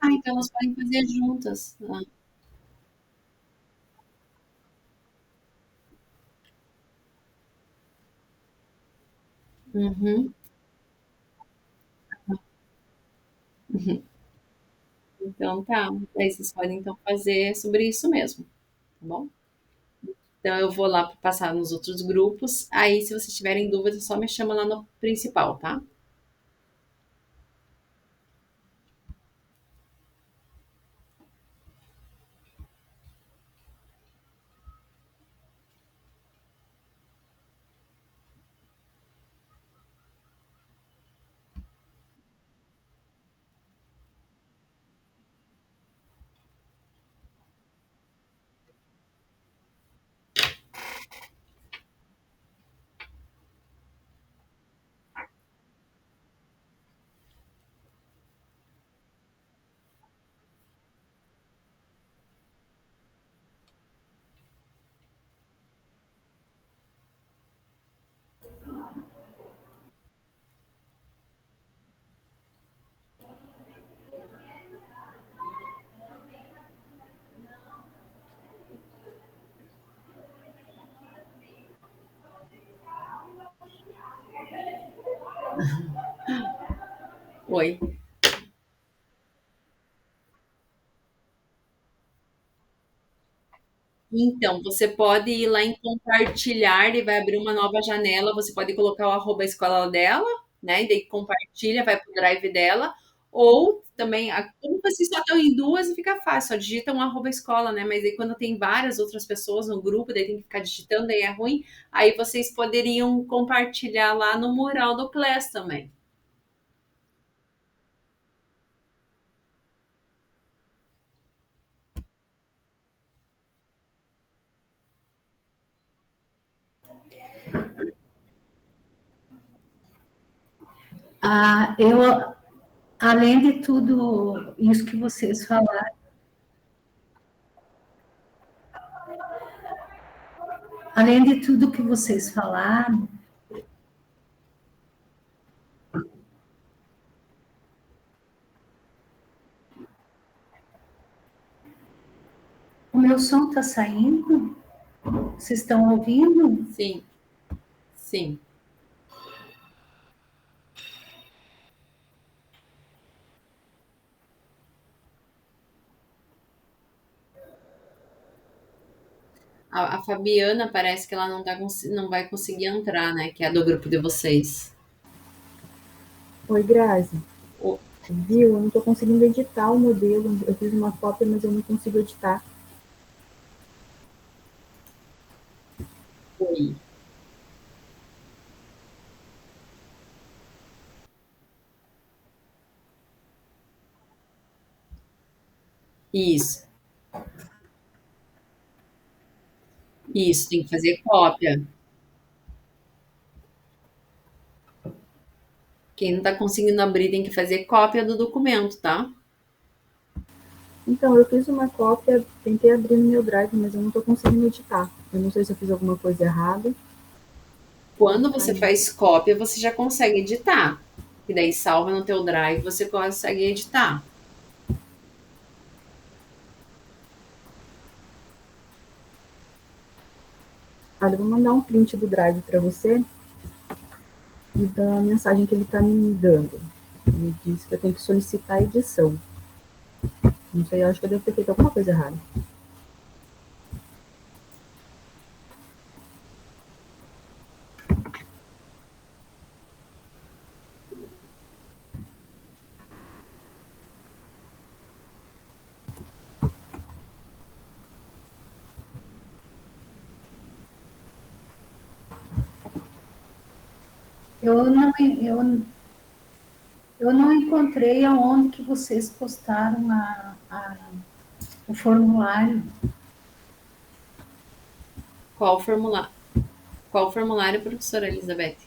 A: Ah, então elas podem fazer juntas. Ah, uhum. Então tá. Aí vocês podem então fazer sobre isso mesmo, tá bom? Então eu vou lá passar nos outros grupos. Aí, se vocês tiverem dúvidas, só me chama lá no principal, tá? Oi. Então, você pode ir lá em compartilhar e vai abrir uma nova janela. Você pode colocar o arroba escola dela, né? E daí compartilha, vai pro drive dela. Ou também, como vocês só estão em duas, fica fácil, só digita um arroba escola, né? Mas aí quando tem várias outras pessoas no grupo, daí tem que ficar digitando, daí é ruim. Aí vocês poderiam compartilhar lá no mural do Class também.
H: Eu, além de tudo isso que vocês falaram, além de tudo que vocês falaram, o meu som está saindo? Vocês estão ouvindo?
A: Sim, sim. A Fabiana parece que ela não, não vai conseguir entrar, né? Que é do grupo de vocês.
G: Oi, Grazi.
A: O-
G: Viu? Eu não estou conseguindo editar o modelo. Eu fiz uma cópia, mas eu não consigo editar.
A: Oi. Isso, isso, tem que fazer cópia. Quem não está conseguindo abrir tem que fazer cópia do documento, tá?
G: Então, eu fiz uma cópia, tentei abrir no meu drive, mas eu não estou conseguindo editar. Eu não sei se eu fiz alguma coisa errada.
A: Quando você faz cópia, você já consegue editar. E daí salva no teu drive, você consegue editar.
G: Olha, eu vou mandar um print do drive para você e da mensagem que ele está me dando. Ele disse que eu tenho que solicitar a edição. Não sei, eu acho que eu devo ter feito alguma coisa errada.
H: Eu não, eu, eu não encontrei aonde que vocês postaram o formulário.
A: Qual formulário? Qual formulário, professora Elizabeth?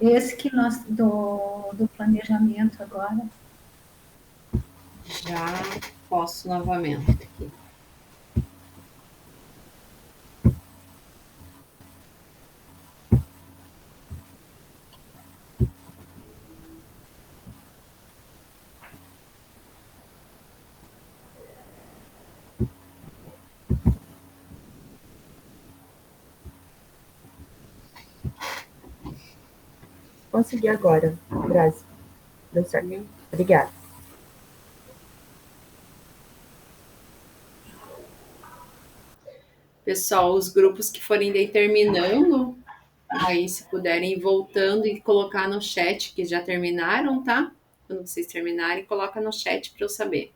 H: Esse que nós do planejamento agora.
A: Já posso novamente aqui.
G: Consegui agora, Grazi. Deu certo. Obrigada.
A: Pessoal, os grupos que forem determinando, aí se puderem ir voltando e colocar no chat que já terminaram, tá? Quando vocês terminarem, coloca no chat para eu saber.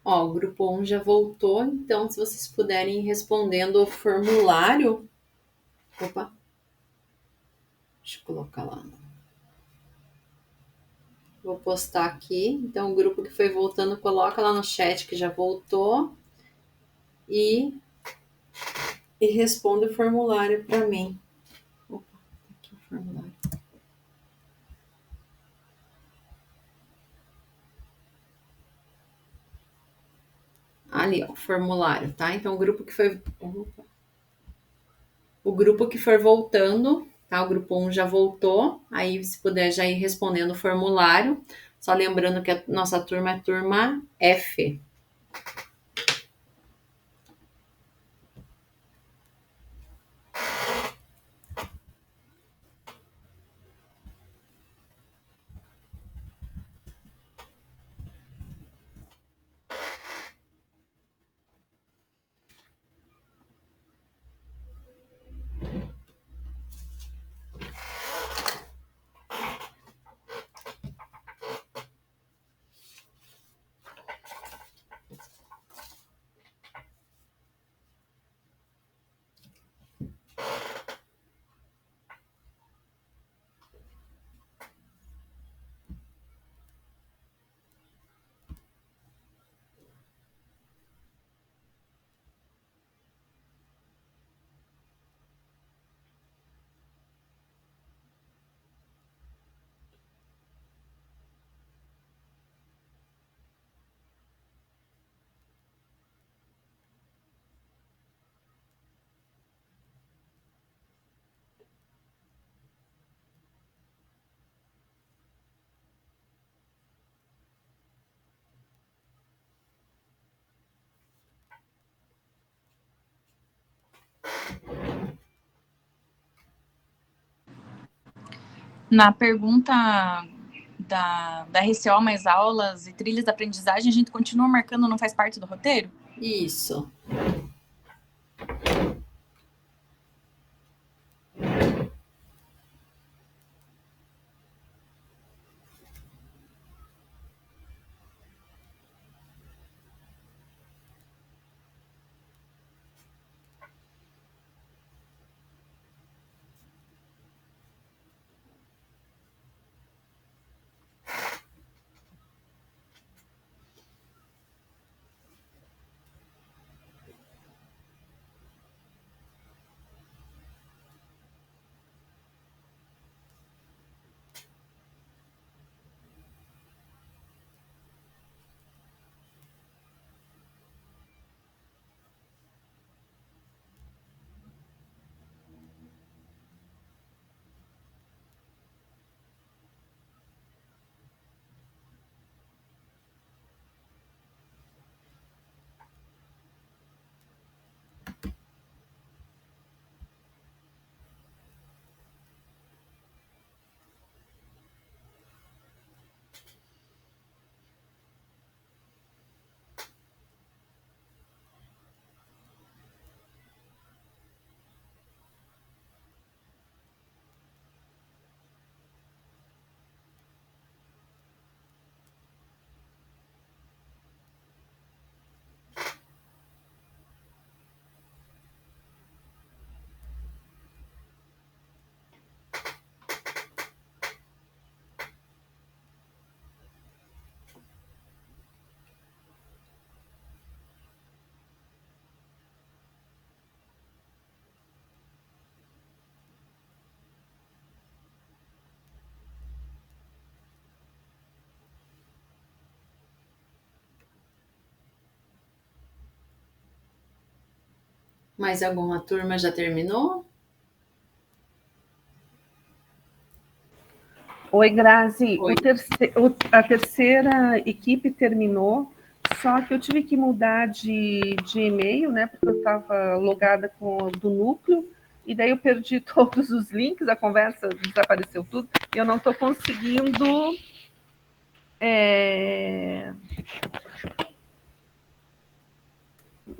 A: Ó, o grupo 1 já voltou, então se vocês puderem ir respondendo o formulário. Opa. Deixa eu colocar lá. Vou postar aqui. Então, o grupo que foi voltando, coloca lá no chat que já voltou. E responde o formulário para mim. Opa, tá aqui o formulário. Ali, ó, o formulário, tá? Então, o grupo que foi... O grupo que for voltando, tá? O grupo 1 já voltou. Aí, se puder já ir respondendo o formulário. Só lembrando que a nossa turma é turma F.
I: Na pergunta da RCO mais aulas e trilhas da aprendizagem, a gente continua marcando, não faz parte do roteiro?
A: Isso. Mais alguma turma já terminou?
J: Oi, Grazi.
A: Oi.
J: A terceira equipe terminou, só que eu tive que mudar de e-mail, né? Porque eu estava logada com o do núcleo, e daí eu perdi todos os links, a conversa desapareceu tudo, e eu não estou conseguindo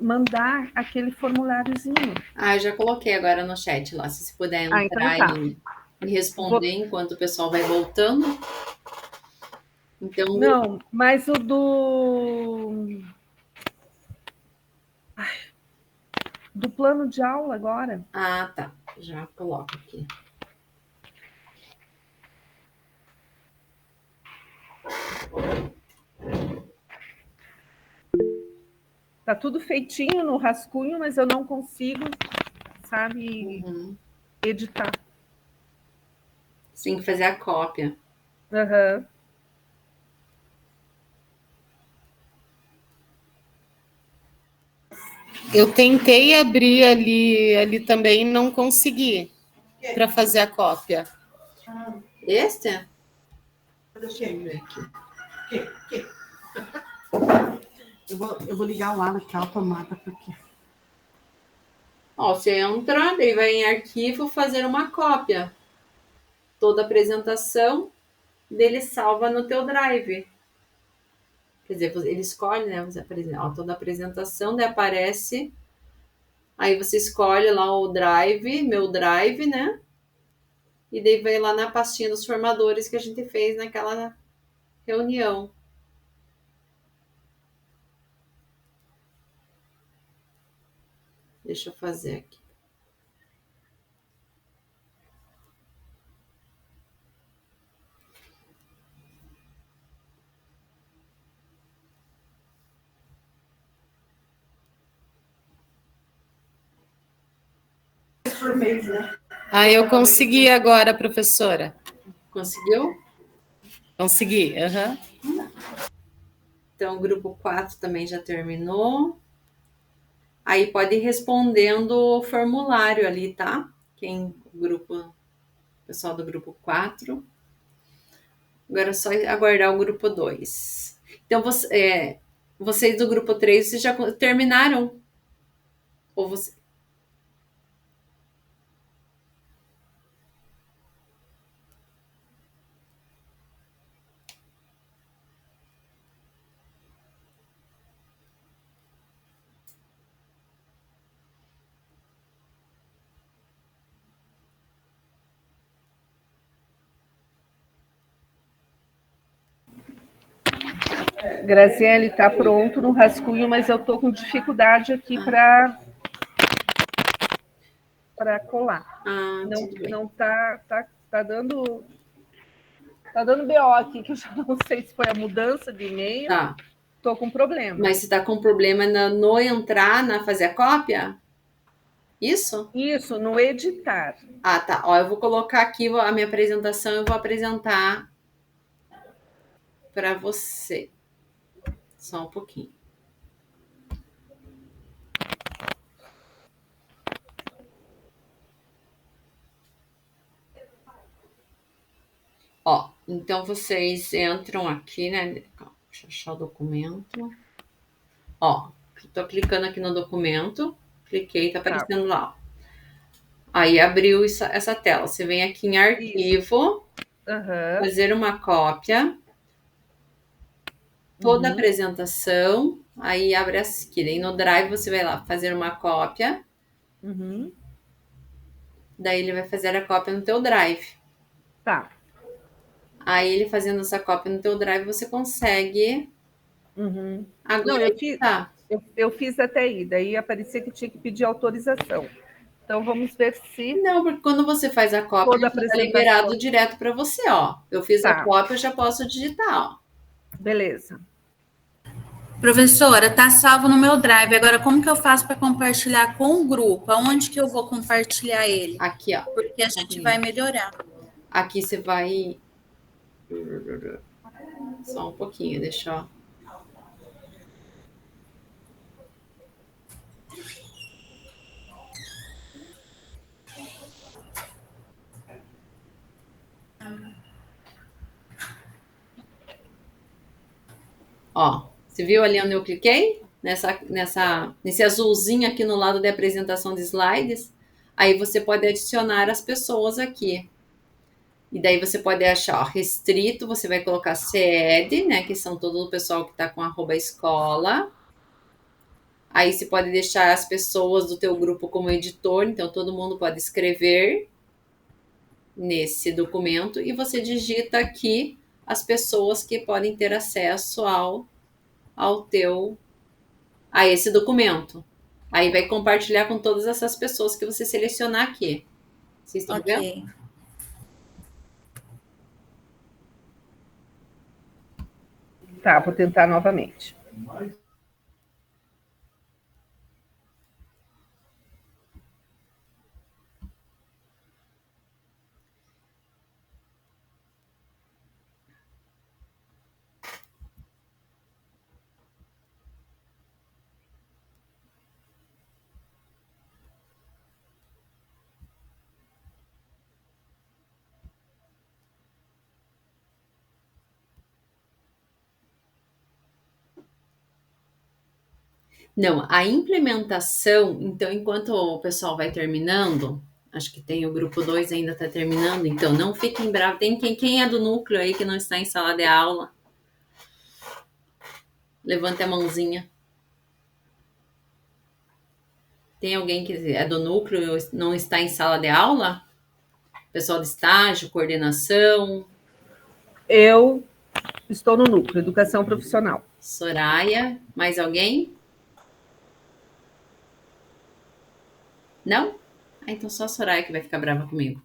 J: mandar aquele formuláriozinho.
A: Ah, eu já coloquei agora no chat lá, se você puder entrar
J: então tá.
A: e responder enquanto o pessoal vai voltando. Então,
J: não, mas o do Do plano de aula agora.
A: Ah, tá. Já coloco aqui.
J: Tá tudo feitinho no rascunho, mas eu não consigo, sabe, editar.
A: Você tem que fazer a cópia.
J: Aham.
E: Eu tentei abrir ali também e não consegui para fazer a cópia.
A: Este?
K: Deixa eu ver aqui. Eu vou ligar o ar aqui, a tomada, porque...
A: Ó, você entra, daí vai em arquivo, fazer uma cópia. Toda a apresentação dele salva no teu drive. Quer dizer, ele escolhe, né? Você apresenta, ó, toda a apresentação, daí aparece. Aí você escolhe lá o drive, meu drive, né? E daí vai lá na pastinha dos formadores que a gente fez naquela reunião. Deixa eu fazer aqui.
K: Por mês, né?
E: Ah, eu consegui agora, professora.
A: Conseguiu?
E: Consegui, aham.
A: Então, o grupo 4 também já terminou. Aí pode ir respondendo o formulário ali, tá? O pessoal do grupo 4. Agora é só aguardar o grupo 2. Então, vocês do grupo 3, vocês já terminaram? Ou você...
J: Graziele, está pronto no rascunho, mas eu estou com dificuldade aqui para colar. Não tá dando BO aqui, que eu já não sei se foi a mudança de e-mail.
A: Tá.
J: Estou com problema.
A: Mas você está com problema no entrar, na fazer a cópia? Isso?
J: Isso, no editar.
A: Ah, tá. Ó, eu vou colocar aqui a minha apresentação, eu vou apresentar para você. Só um pouquinho. Ó, então vocês entram aqui, né? Deixa eu achar o documento. Ó, tô clicando aqui no documento. Cliquei, tá aparecendo lá. Ó. Aí abriu essa tela. Você vem aqui em arquivo, fazer uma cópia. Toda a apresentação. Aí abre aqui. Daí no Drive você vai lá fazer uma cópia. Daí ele vai fazer a cópia no teu Drive.
J: Tá.
A: Aí ele fazendo essa cópia no teu Drive, você consegue... Agora,
J: eu fiz até aí. Daí aparecia que tinha que pedir autorização. Então, vamos ver se...
A: Não, porque quando você faz a cópia, ele fica liberado direto para você, ó. Eu fiz a cópia, eu já posso digitar, ó.
J: Beleza.
I: Professora, tá salvo no meu Drive. Agora, como que eu faço para compartilhar com o grupo? Aonde que eu vou compartilhar ele?
A: Aqui, ó.
I: Porque a gente vai melhorar.
A: Aqui você vai... Só um pouquinho, deixa eu... Ó, você viu ali onde eu cliquei? Nesse azulzinho aqui no lado da apresentação de slides. Aí você pode adicionar as pessoas aqui. E daí você pode achar, ó, restrito, você vai colocar sede, né? Que são todo o pessoal que tá com @escola. Aí você pode deixar as pessoas do teu grupo como editor, então todo mundo pode escrever nesse documento e você digita aqui as pessoas que podem ter acesso a esse documento. Aí vai compartilhar com todas essas pessoas que você selecionar aqui. Vocês estão vendo?
I: Ok.
J: Tá, vou tentar novamente.
A: Não, a implementação, então, enquanto o pessoal vai terminando, acho que tem o grupo 2 ainda está terminando, então não fiquem bravos. Tem quem é do núcleo aí que não está em sala de aula? Levante a mãozinha. Tem alguém que é do núcleo e não está em sala de aula? Pessoal de estágio, coordenação?
J: Eu estou no núcleo, educação profissional.
A: Soraya, mais alguém? Não? Ah, então só a Soraya que vai ficar brava comigo.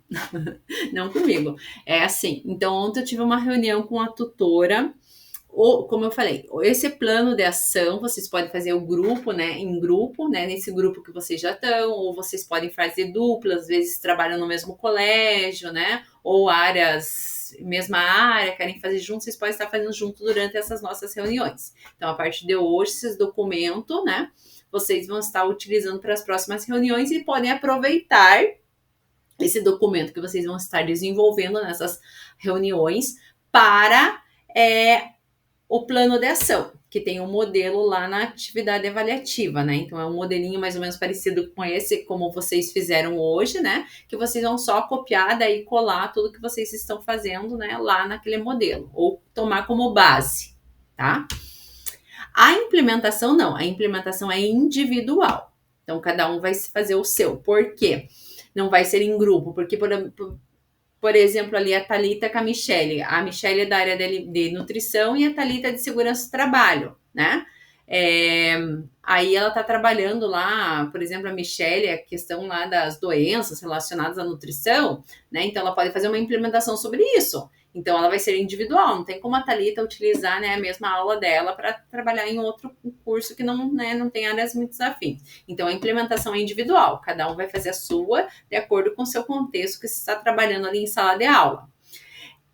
A: Não comigo. É assim, então ontem eu tive uma reunião com a tutora. Como eu falei, esse plano de ação, vocês podem fazer o grupo, né? Em grupo, né? Nesse grupo que vocês já estão, ou vocês podem fazer duplas, às vezes trabalham no mesmo colégio, né? Ou áreas, mesma área, querem fazer junto, vocês podem estar fazendo junto durante essas nossas reuniões. Então, a partir de hoje, esses documentos, né? Vocês vão estar utilizando para as próximas reuniões e podem aproveitar esse documento que vocês vão estar desenvolvendo nessas reuniões para o plano de ação, que tem um modelo lá na atividade avaliativa, né? Então, é um modelinho mais ou menos parecido com esse, como vocês fizeram hoje, né? Que vocês vão só copiar, daí colar tudo que vocês estão fazendo, né? Lá naquele modelo, ou tomar como base, tá? A implementação não, a implementação é individual. Então, cada um vai fazer o seu. Por quê? Não vai ser em grupo, porque, por exemplo, ali a Thalita com a Michele. A Michele é da área de nutrição e a Thalita é de segurança do trabalho, né? Aí ela está trabalhando lá, por exemplo, a Michele, a questão lá das doenças relacionadas à nutrição, né? Então, ela pode fazer uma implementação sobre isso. Então, ela vai ser individual, não tem como a Thalita utilizar, né, a mesma aula dela para trabalhar em outro curso que não, né, não tem áreas muito afins. Então, a implementação é individual, cada um vai fazer a sua de acordo com o seu contexto que você está trabalhando ali em sala de aula.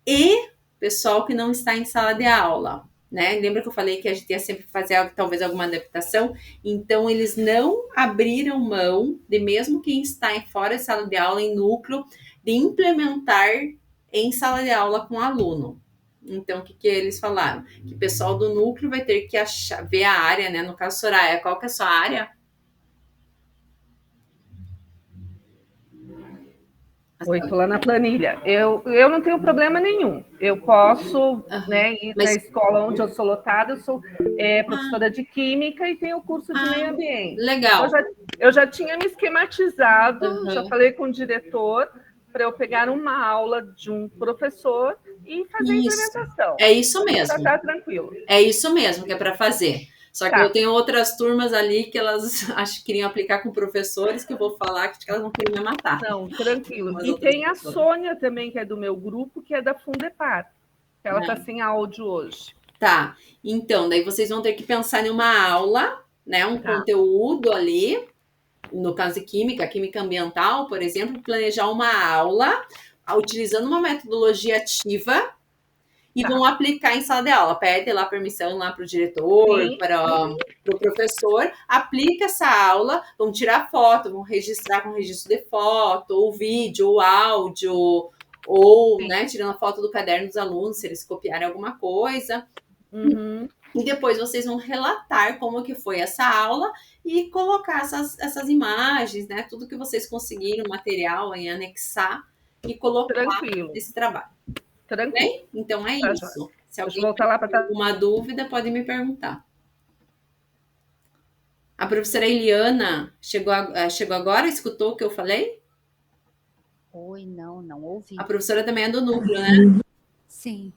A: E pessoal que não está em sala de aula, né? Lembra que eu falei que a gente ia sempre fazer talvez alguma adaptação? Então, eles não abriram mão de mesmo quem está fora de sala de aula, em núcleo, de implementar em sala de aula com o aluno. Então, o que eles falaram? Que o pessoal do núcleo vai ter que ver a área, né? No caso, Soraya, qual que é a sua área?
J: Oi, estou lá na planilha. Eu não tenho problema nenhum. Eu posso né, ir na escola onde eu sou lotada, eu sou professora de Química e tenho o curso de Meio Ambiente.
A: Legal.
J: Eu já tinha me esquematizado, já falei com o diretor para eu pegar uma aula de um professor e fazer a implementação.
A: É isso mesmo.
J: Para estar tranquilo.
A: É isso mesmo que é para fazer. Só que eu tenho outras turmas ali que elas acho que queriam aplicar com professores, que eu vou falar que elas não queriam me matar.
J: Não, tranquilo. E tem a Sônia também, que é do meu grupo, que é da Fundepar. Ela está sem áudio hoje.
A: Tá. Então, daí vocês vão ter que pensar em uma aula, né? Um conteúdo ali, no caso de química ambiental, por exemplo, planejar uma aula utilizando uma metodologia ativa e vão aplicar em sala de aula. Pede lá permissão lá para o diretor, para o professor, aplica essa aula, vão tirar foto, vão registrar com registro de foto, ou vídeo, ou áudio, ou né, tirando a foto do caderno dos alunos, se eles copiarem alguma coisa. E depois vocês vão relatar como que foi essa aula e colocar essas imagens, né? Tudo que vocês conseguiram, material, em anexar e colocar nesse trabalho. Bem? Então é isso. Se alguém tiver alguma dúvida, pode me perguntar. A professora Eliana chegou agora? Escutou o que eu falei?
L: Oi, não ouvi.
A: A professora também é do núcleo, né?
L: Sim.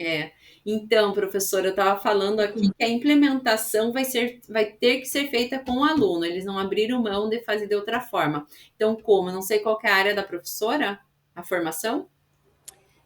A: Então, professora, eu estava falando aqui que a implementação vai ter que ser feita com o aluno, eles não abriram mão de fazer de outra forma. Então, como? Não sei qual que é a área da professora, a formação?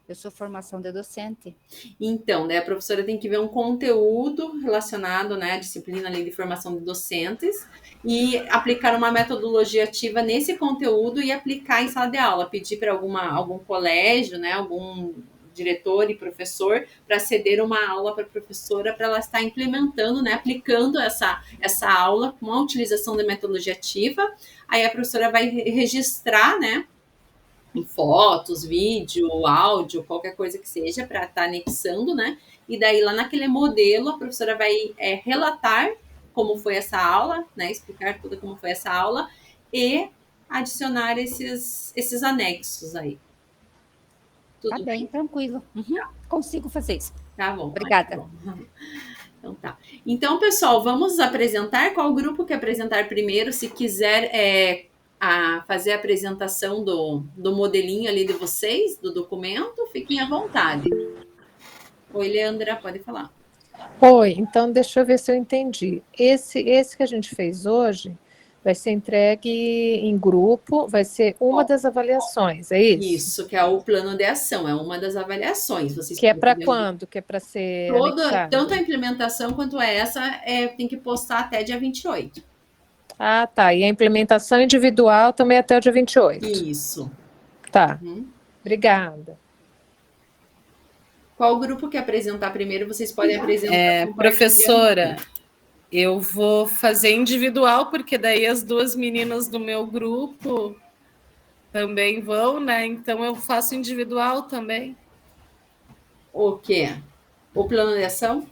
L: Eu sou formação de docente.
A: Então, daí a professora tem que ver um conteúdo relacionado, né, à disciplina ali de formação de docentes e aplicar uma metodologia ativa nesse conteúdo e aplicar em sala de aula, pedir para algum colégio, né, algum diretor e professor para ceder uma aula para a professora para ela estar implementando, né, aplicando essa aula com a utilização da metodologia ativa. Aí a professora vai registrar, né, em fotos, vídeo, áudio, qualquer coisa que seja, para estar anexando, né? E daí lá naquele modelo a professora vai relatar como foi essa aula, né? Explicar tudo como foi essa aula e adicionar esses anexos aí.
L: Tudo bem, tranquilo. Consigo fazer isso.
A: Tá bom.
L: Obrigada.
A: Tá bom. Então tá. Então, pessoal, vamos apresentar. Qual grupo quer apresentar primeiro? Se quiser fazer a apresentação do modelinho ali de vocês, do documento, fiquem à vontade. Oi, Leandra, pode falar.
M: Oi, então deixa eu ver se eu entendi. Esse que a gente fez hoje vai ser entregue em grupo, vai ser uma das avaliações, é isso?
A: Isso, que é o plano de ação, é uma das avaliações. Vocês
M: que é para quando? Que é para ser anexado?
A: Tanto a implementação quanto essa tem que postar até dia 28.
M: Ah, tá. E a implementação individual também até o dia 28.
A: Isso.
M: Tá. Obrigada.
A: Qual grupo quer apresentar primeiro? Vocês podem apresentar.
E: Professora, eu vou fazer individual, porque daí as duas meninas do meu grupo também vão, né? Então eu faço individual também.
A: O quê? O plano de ação?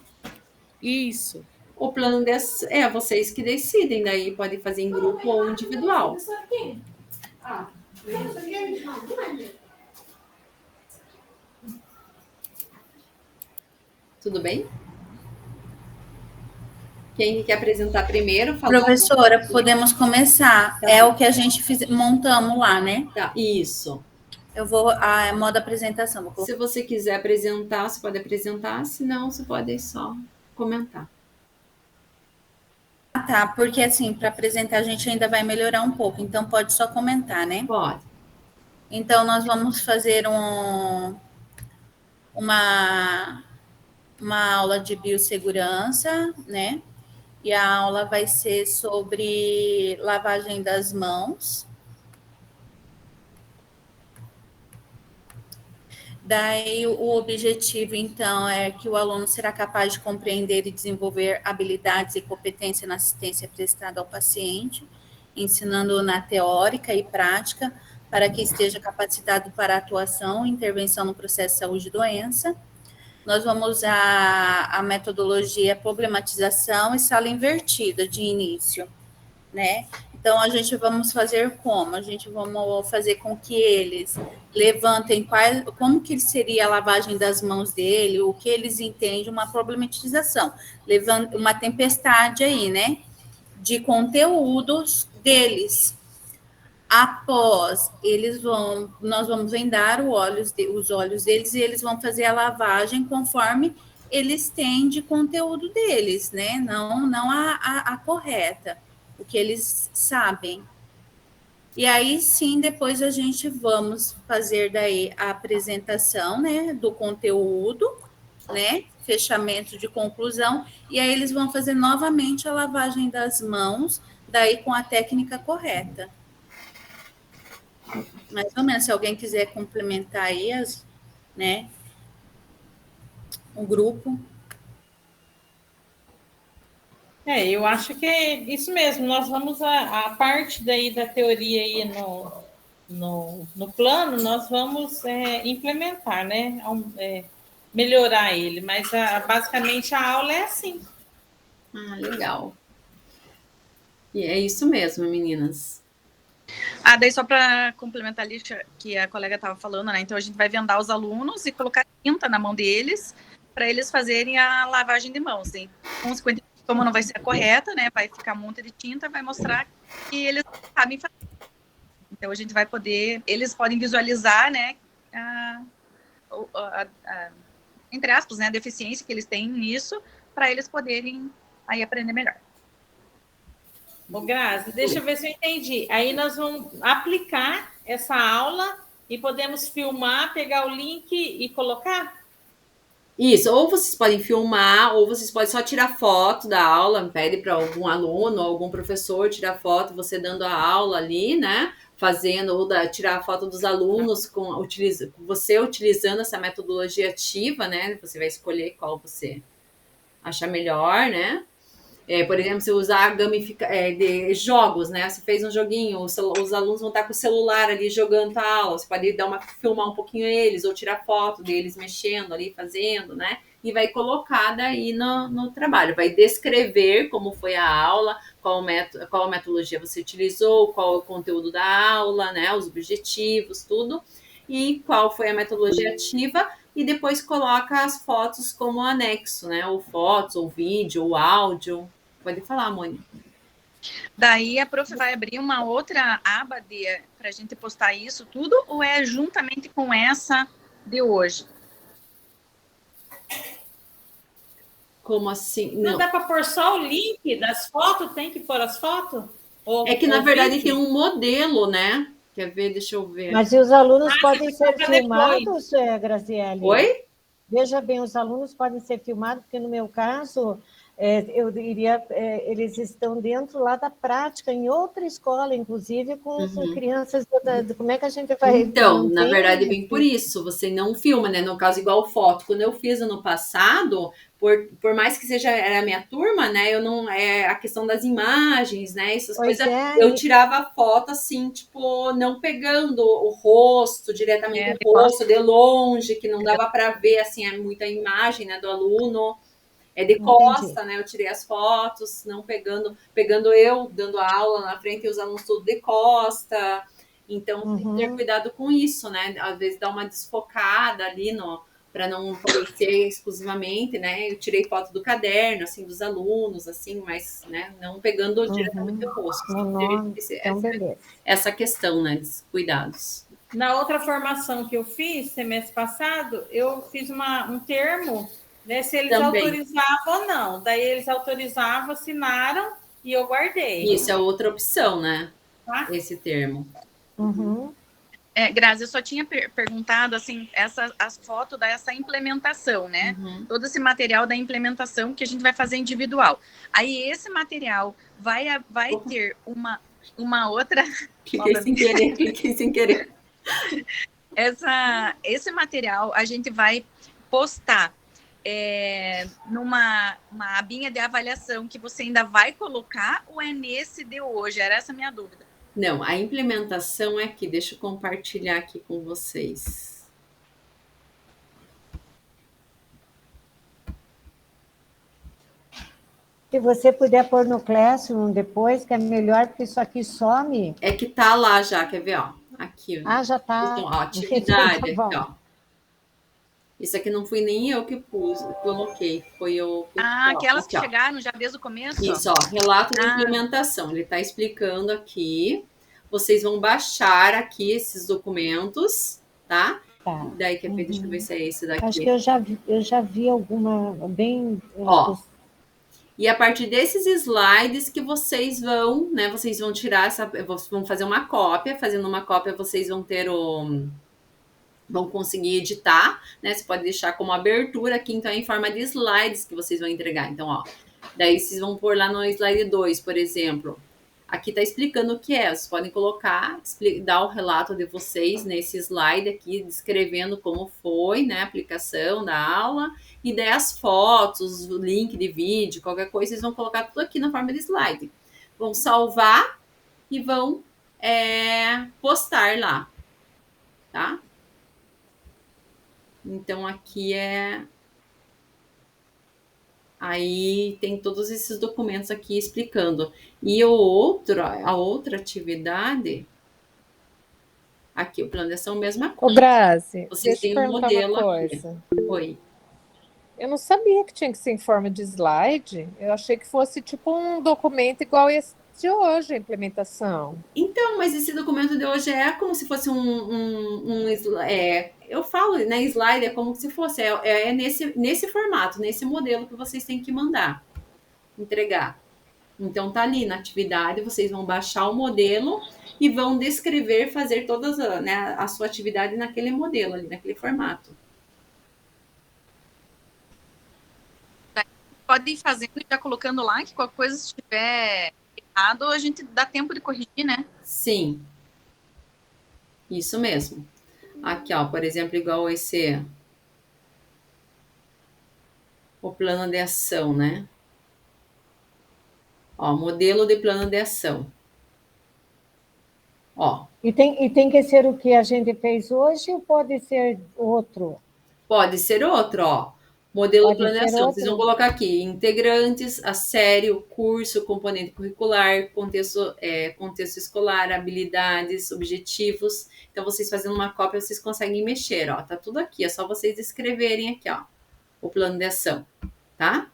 E: Isso.
A: O plano de ação vocês que decidem, daí pode fazer em grupo ou individual. Tudo bem? Quem quer apresentar primeiro?
N: Professora, podemos começar. Tá. É o que a gente montamos lá, né?
A: Tá, isso.
N: Eu vou a modo apresentação.
A: Se você quiser apresentar, você pode apresentar, senão você pode só comentar.
N: Ah, tá, porque assim, para apresentar a gente ainda vai melhorar um pouco, então pode só comentar, né?
A: Pode.
N: Então, nós vamos fazer uma aula de biossegurança, né? E a aula vai ser sobre lavagem das mãos. Daí, o objetivo, então, é que o aluno será capaz de compreender e desenvolver habilidades e competência na assistência prestada ao paciente, ensinando na teórica e prática, para que esteja capacitado para atuação e intervenção no processo de saúde e doença. Nós vamos usar a metodologia problematização e sala invertida de início, né? Então, a gente vamos fazer como? A gente vamos fazer com que eles levantem como que seria a lavagem das mãos dele, o que eles entendem, uma problematização, levando uma tempestade aí, né? De conteúdos deles. Após, nós vamos vendar os olhos deles e eles vão fazer a lavagem conforme eles têm de conteúdo deles, né? Não a correta, o que eles sabem. E aí, sim, depois a gente vamos fazer daí a apresentação, né, do conteúdo, né, fechamento de conclusão, e aí eles vão fazer novamente a lavagem das mãos, daí com a técnica correta. Mais ou menos, se alguém quiser complementar aí, né, o grupo.
D: Eu acho que é isso mesmo. Nós vamos a parte daí da teoria aí no plano, nós vamos implementar, né, melhorar ele. Mas basicamente a aula é assim.
A: Legal. E é isso mesmo, meninas.
I: Daí só para complementar ali que a colega estava falando, né? Então a gente vai vendar os alunos e colocar tinta na mão deles para eles fazerem a lavagem de mãos. E, consequentemente, como não vai ser a correta, né? Vai ficar um monte de tinta, vai mostrar que eles sabem fazer. Então a gente vai poder, eles podem visualizar, né? entre aspas, né, a deficiência que eles têm nisso, para eles poderem aí aprender melhor.
D: Ô, Grazi, deixa eu ver se eu entendi. Aí nós vamos aplicar essa aula e podemos filmar, pegar o link e colocar?
A: Isso, ou vocês podem filmar, ou vocês podem só tirar foto da aula, pede para algum aluno ou algum professor tirar foto, você dando a aula ali, né? Fazendo, ou tirar a foto dos alunos, você utilizando essa metodologia ativa, né? Você vai escolher qual você achar melhor, né? Por exemplo, você usar de jogos, né? Você fez um joguinho, os alunos vão estar com o celular ali jogando a aula, você pode filmar um pouquinho eles, ou tirar foto deles mexendo ali, fazendo, né? E vai colocar daí no trabalho, vai descrever como foi a aula, qual a metodologia você utilizou, qual o conteúdo da aula, né? Os objetivos, tudo, e qual foi a metodologia ativa, e depois coloca as fotos como anexo, né? Ou fotos, ou vídeo, ou áudio. Pode falar, Mônica.
I: Daí a prof vai abrir uma outra aba para a gente postar isso tudo, ou é juntamente com essa de hoje?
A: Como assim?
D: Não dá para pôr só o link das fotos? Tem que pôr as fotos?
A: É que, na verdade, tem um modelo, né? Quer ver? Deixa eu ver.
F: Mas e os alunos podem ser filmados, Graziele?
A: Oi?
F: Veja bem, os alunos podem ser filmados, porque no meu caso, eles estão dentro lá da prática, em outra escola, inclusive, com crianças. Como é que a gente vai...
A: Então, na verdade, vem por isso, você não filma, né? No caso, igual foto. Quando eu fiz ano passado, por mais que era a minha turma, né? Eu não... a questão das imagens, né? Essas coisas, eu tirava foto, assim, tipo, não pegando o rosto, diretamente do rosto, de longe, que não dava para ver, assim, muita imagem, né, do aluno. De costa, né? Eu tirei as fotos, não pegando eu dando a aula na frente e os alunos tudo de costa. Então, tem que ter cuidado com isso, né? Às vezes dá uma desfocada ali para não aparecer exclusivamente, né? Eu tirei foto do caderno, assim, dos alunos, assim, mas, né? Não pegando diretamente o rosto. Essa questão, né? Dos cuidados.
D: Na outra formação que eu fiz, semestre passado, eu fiz um termo, né, se eles autorizavam ou não. Daí eles autorizavam, assinaram e eu guardei.
A: Isso é outra opção, né? Esse termo.
I: Grazi, eu só tinha perguntado, assim, as fotos dessa implementação, né? Todo esse material da implementação que a gente vai fazer individual. Aí esse material vai ter uma outra...
A: Cliquei sem querer.
I: Esse material a gente vai postar numa abinha de avaliação que você ainda vai colocar, ou é nesse de hoje? Era essa a minha dúvida.
A: Não, a implementação é aqui. Deixa eu compartilhar aqui com vocês.
F: Se você puder pôr no Classroom depois, que é melhor, porque isso aqui some.
A: É que tá lá já, quer ver, ó? Aqui.
F: Ah, já tá.
A: Então, ó, atividade, tá aqui, ó. Isso aqui não fui nem eu que coloquei, foi o...
I: aquelas que chegaram já desde o começo?
A: Isso, ó, relato de implementação. Ele está explicando aqui. Vocês vão baixar aqui esses documentos, tá? Daí, quer ver? Deixa eu ver se é esse daqui.
F: Acho que eu já vi alguma bem...
A: Ó, e a partir desses slides que vocês vão, né? Vocês vão tirar vão fazer uma cópia. Fazendo uma cópia, vocês vão ter vão conseguir editar, né? Você pode deixar como abertura aqui, então é em forma de slides que vocês vão entregar. Então, ó, daí vocês vão pôr lá no slide 2, por exemplo. Aqui tá explicando o que é. Vocês podem colocar, dar o relato de vocês nesse slide aqui, descrevendo como foi, né, a aplicação da aula. E daí as fotos, o link de vídeo, qualquer coisa, vocês vão colocar tudo aqui na forma de slide. Vão salvar e vão postar lá, tá? Então, aqui aí tem todos esses documentos aqui explicando. E a outra atividade, aqui, o plano de ação, mesma coisa.
M: Ô, Grazi,
A: vocês têm um modelo uma coisa. Aqui. Oi.
M: Eu não sabia que tinha que ser em forma de slide. Eu achei que fosse tipo um documento igual esse de hoje, a implementação.
A: Então, mas esse documento de hoje é como se fosse eu falo, né, slide é como se fosse, nesse formato, nesse modelo que vocês têm que mandar, entregar. Então, tá ali na atividade, vocês vão baixar o modelo e vão descrever, fazer todas, né, a sua atividade naquele modelo ali, naquele formato.
I: Pode ir fazendo e já colocando lá, que qualquer coisa, se estiver errado, a gente dá tempo de corrigir, né?
A: Sim. Isso mesmo. Aqui, ó, por exemplo, igual esse... O plano de ação, né? Ó, modelo de plano de ação. Ó.
F: E tem que ser o que a gente fez hoje ou pode ser outro?
A: Pode ser outro, ó. Modelo de plano de ação.
F: outro.
A: Vocês vão colocar aqui integrantes, a série, o curso, componente curricular, contexto escolar, habilidades, objetivos. Então, vocês fazendo uma cópia, vocês conseguem mexer, ó. Tá tudo aqui, é só vocês escreverem aqui, ó. O plano de ação, tá?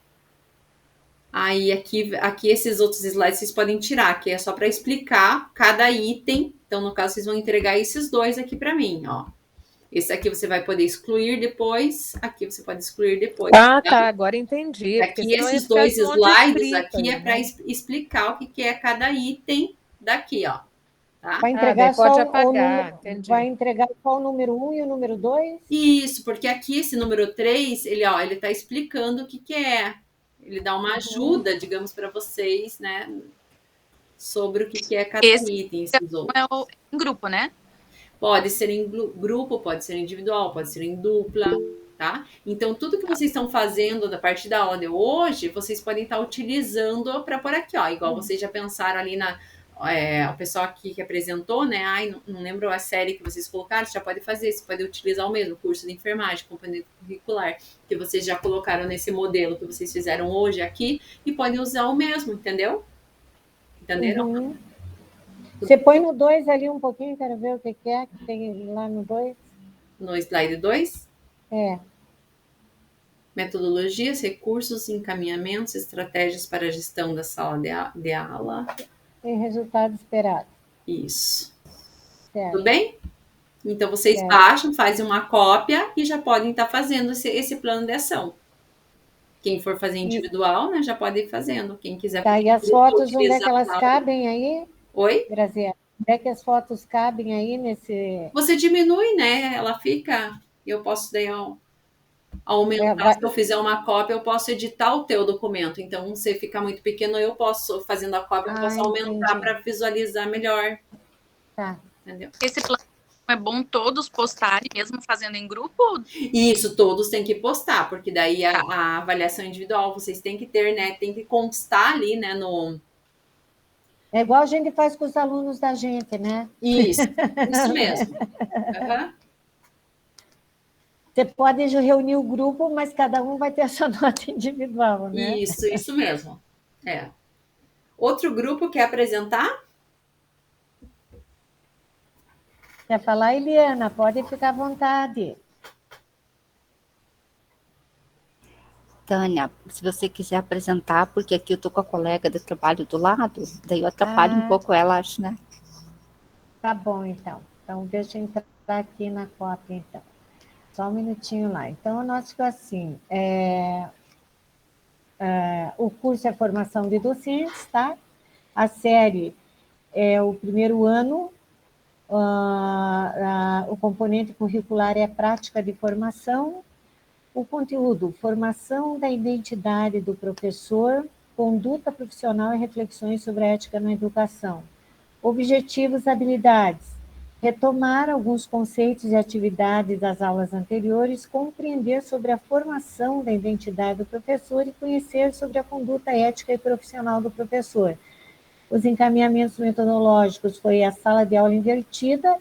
A: Aí, aqui esses outros slides vocês podem tirar, que é só para explicar cada item. Então, no caso, vocês vão entregar esses dois aqui para mim, ó. Esse aqui você vai poder excluir depois, aqui você pode excluir depois.
M: Ah, tá, agora entendi.
A: Aqui esses dois slides aqui é para explicar o que é cada item daqui, ó. Tá?
F: Vai entregar
M: pode apagar, entendi.
F: Vai entregar só o número 1 e o número 2?
A: Isso, porque aqui esse número 3, ele tá explicando o que é. Ele dá uma ajuda, digamos, para vocês, né? Sobre o que é cada item. Esses outros.
I: Em grupo, né?
A: Pode ser em grupo, pode ser individual, pode ser em dupla, tá? Então, tudo que vocês estão fazendo da partir da aula de hoje, vocês podem estar utilizando para pôr aqui, ó. Igual vocês já pensaram ali o pessoal aqui que apresentou, né? Ai, não lembro a série que vocês colocaram, você já pode fazer, você pode utilizar o mesmo curso de enfermagem, componente curricular, que vocês já colocaram nesse modelo que vocês fizeram hoje aqui, e podem usar o mesmo, entendeu? Entenderam?
F: Uhum. Você põe no 2 ali um pouquinho, quero ver o que é que tem lá no 2.
A: No slide 2?
F: É.
A: Metodologias, recursos, encaminhamentos, estratégias para a gestão da sala de aula.
F: E resultado esperado.
A: Isso.
F: Certo.
A: Tudo bem? Então, vocês baixam, fazem uma cópia e já podem estar fazendo esse plano de ação. Quem for fazer individual, né, já pode ir fazendo. Quem quiser...
F: Tá, e as fotos, onde é que elas cabem aí?
A: Oi?
F: Graziela, onde é que as fotos cabem aí nesse...
A: Você diminui, né? Ela fica... Eu posso daí aumentar. Se eu fizer uma cópia, eu posso editar o teu documento. Então, você fica muito pequeno, eu posso, fazendo a cópia, eu posso aumentar para visualizar melhor.
F: Tá.
A: Entendeu?
I: Esse plano é bom todos postarem, mesmo fazendo em grupo?
A: Isso, todos têm que postar, porque daí a avaliação individual vocês têm que ter, né? Tem que constar ali, né?
F: É igual a gente faz com os alunos da gente, né?
A: Isso mesmo. Uhum.
F: Você pode reunir o grupo, mas cada um vai ter a sua nota individual, né?
A: Isso mesmo. É. Outro grupo quer apresentar?
F: Quer falar, Eliana? Pode ficar à vontade.
L: Tânia, se você quiser apresentar, porque aqui eu estou com a colega de trabalho do lado, daí eu atrapalho um pouco ela, acho, né? Tá
F: bom, então. Então, deixa eu entrar aqui na cópia, então. Só um minutinho lá. Então, o nosso ficou assim. O curso é formação de docentes, tá? A série é o primeiro ano. O componente curricular é prática de formação. O conteúdo, formação da identidade do professor, conduta profissional e reflexões sobre a ética na educação. Objetivos, habilidades. Retomar alguns conceitos e atividades das aulas anteriores, compreender sobre a formação da identidade do professor e conhecer sobre a conduta ética e profissional do professor. Os encaminhamentos metodológicos foi a sala de aula invertida,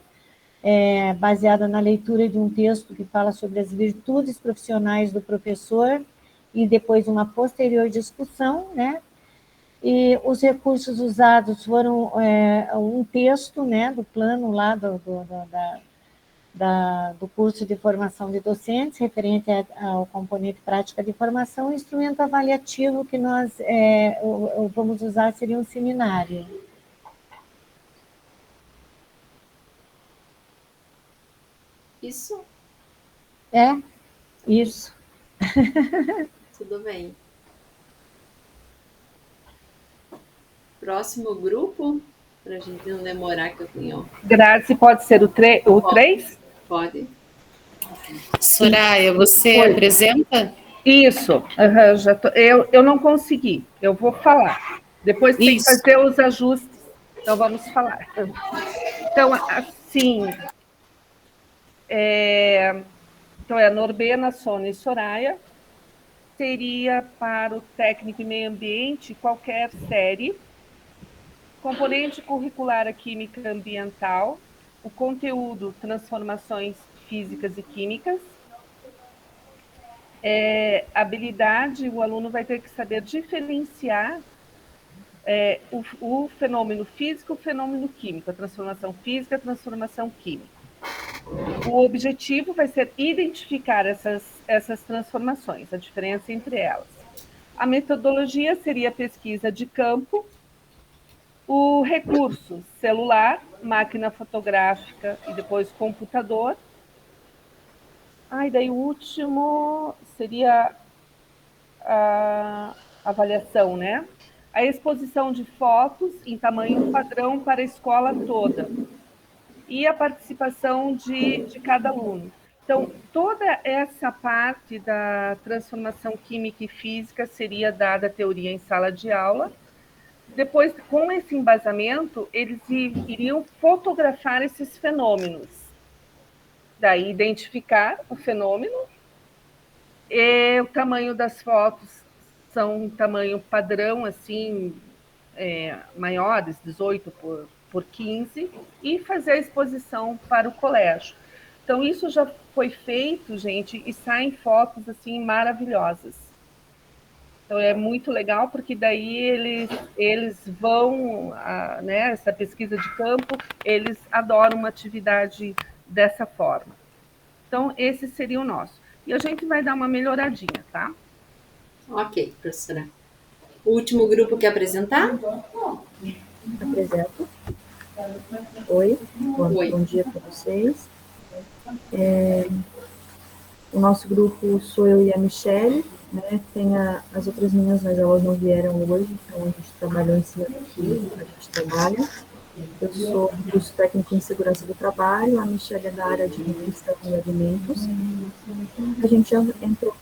F: baseada na leitura de um texto que fala sobre as virtudes profissionais do professor e depois uma posterior discussão, né? E os recursos usados foram um texto, né, do plano lá do curso de formação de docentes, referente ao componente prática de formação. O instrumento avaliativo que nós vamos usar seria um seminário.
A: Isso?
F: Isso.
A: Tudo bem. Próximo grupo, para a gente não demorar, que eu tenho...
J: Grazi, pode ser o 3?
A: Pode.
E: Soraya, você apresenta?
J: Isso, eu não consegui, eu vou falar. Depois tem que fazer os ajustes, então vamos falar. Então, assim, então é Norbena, Sônia e Soraya. Seria para o técnico em meio ambiente qualquer série, componente curricular a química ambiental, o conteúdo transformações físicas e químicas. Habilidade, o aluno vai ter que saber diferenciar o fenômeno físico e o fenômeno químico, a transformação física e a transformação química. O objetivo vai ser identificar essas transformações, a diferença entre elas. A metodologia seria a pesquisa de campo, o recurso celular, máquina fotográfica e depois computador. E daí o último seria a avaliação, né? A exposição de fotos em tamanho padrão para a escola toda. E a participação de cada aluno. Então, toda essa parte da transformação química e física seria dada a teoria em sala de aula. Depois, com esse embasamento, eles iriam fotografar esses fenômenos. Daí, identificar o fenômeno. O tamanho das fotos são um tamanho padrão, assim, maiores, 18 por 15, e fazer a exposição para o colégio. Então, isso já foi feito, gente, e saem fotos, assim, maravilhosas. Então, é muito legal, porque daí eles vão, né, essa pesquisa de campo, eles adoram uma atividade dessa forma. Então, esse seria o nosso. E a gente vai dar uma melhoradinha, tá?
A: Ok, professora. O último grupo quer apresentar?
G: Apresento. Oi, bom dia para vocês. O nosso grupo sou eu e a Michele, né? Tem as outras meninas, mas elas não vieram hoje, então a gente trabalhou em cima do que a gente trabalha. Eu sou do curso técnico em segurança do trabalho, a Michele é da área de nutrição e alimentos. A gente já entrou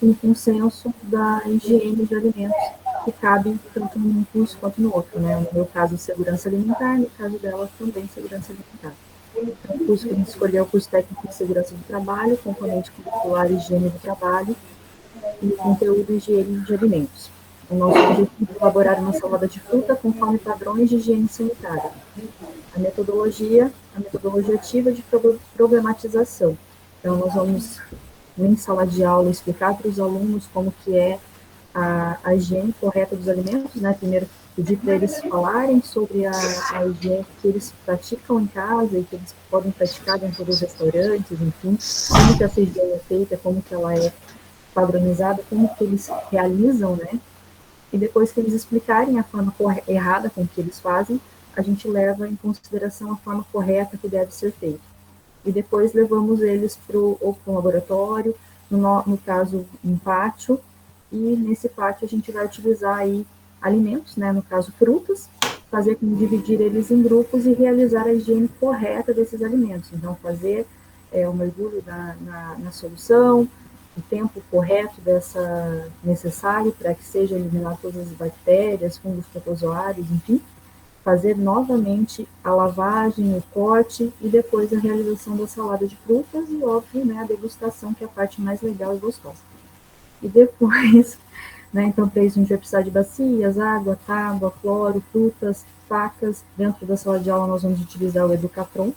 G: em consenso da higiene de alimentos, que cabe tanto num curso quanto no outro, né? No meu caso, segurança alimentar, no caso dela, também segurança alimentar. Então, o curso que a gente escolheu é o curso técnico em segurança do trabalho, componente curricular higiene do trabalho e conteúdo higiene de alimentos. O nosso objetivo é elaborar uma salada de fruta conforme padrões de higiene sanitária. A metodologia ativa de problematização. Então, nós vamos, em sala de aula, explicar para os alunos como que é a higiene correta dos alimentos, né? Primeiro, pedir para eles falarem sobre a higiene que eles praticam em casa e que eles podem praticar dentro dos restaurantes, enfim, como que essa higiene é feita, como que ela é padronizada, como que eles realizam, né? E depois que eles explicarem a forma errada com que eles fazem, a gente leva em consideração a forma correta que deve ser feita. E depois levamos eles para um laboratório, no caso, um pátio, e nesse pátio a gente vai utilizar aí alimentos, né, no caso frutas, dividir eles em grupos e realizar a higiene correta desses alimentos. Então, fazer o mergulho na solução, o tempo correto necessário para que seja eliminado todas as bactérias, fungos protozoários, enfim, fazer novamente a lavagem, o corte e depois a realização da salada de frutas e, óbvio, né, a degustação, que é a parte mais legal e gostosa. E depois, né, então, para isso a gente vai precisar de bacias, água, tábua, cloro, frutas, facas. Dentro da sala de aula nós vamos utilizar o Educatron,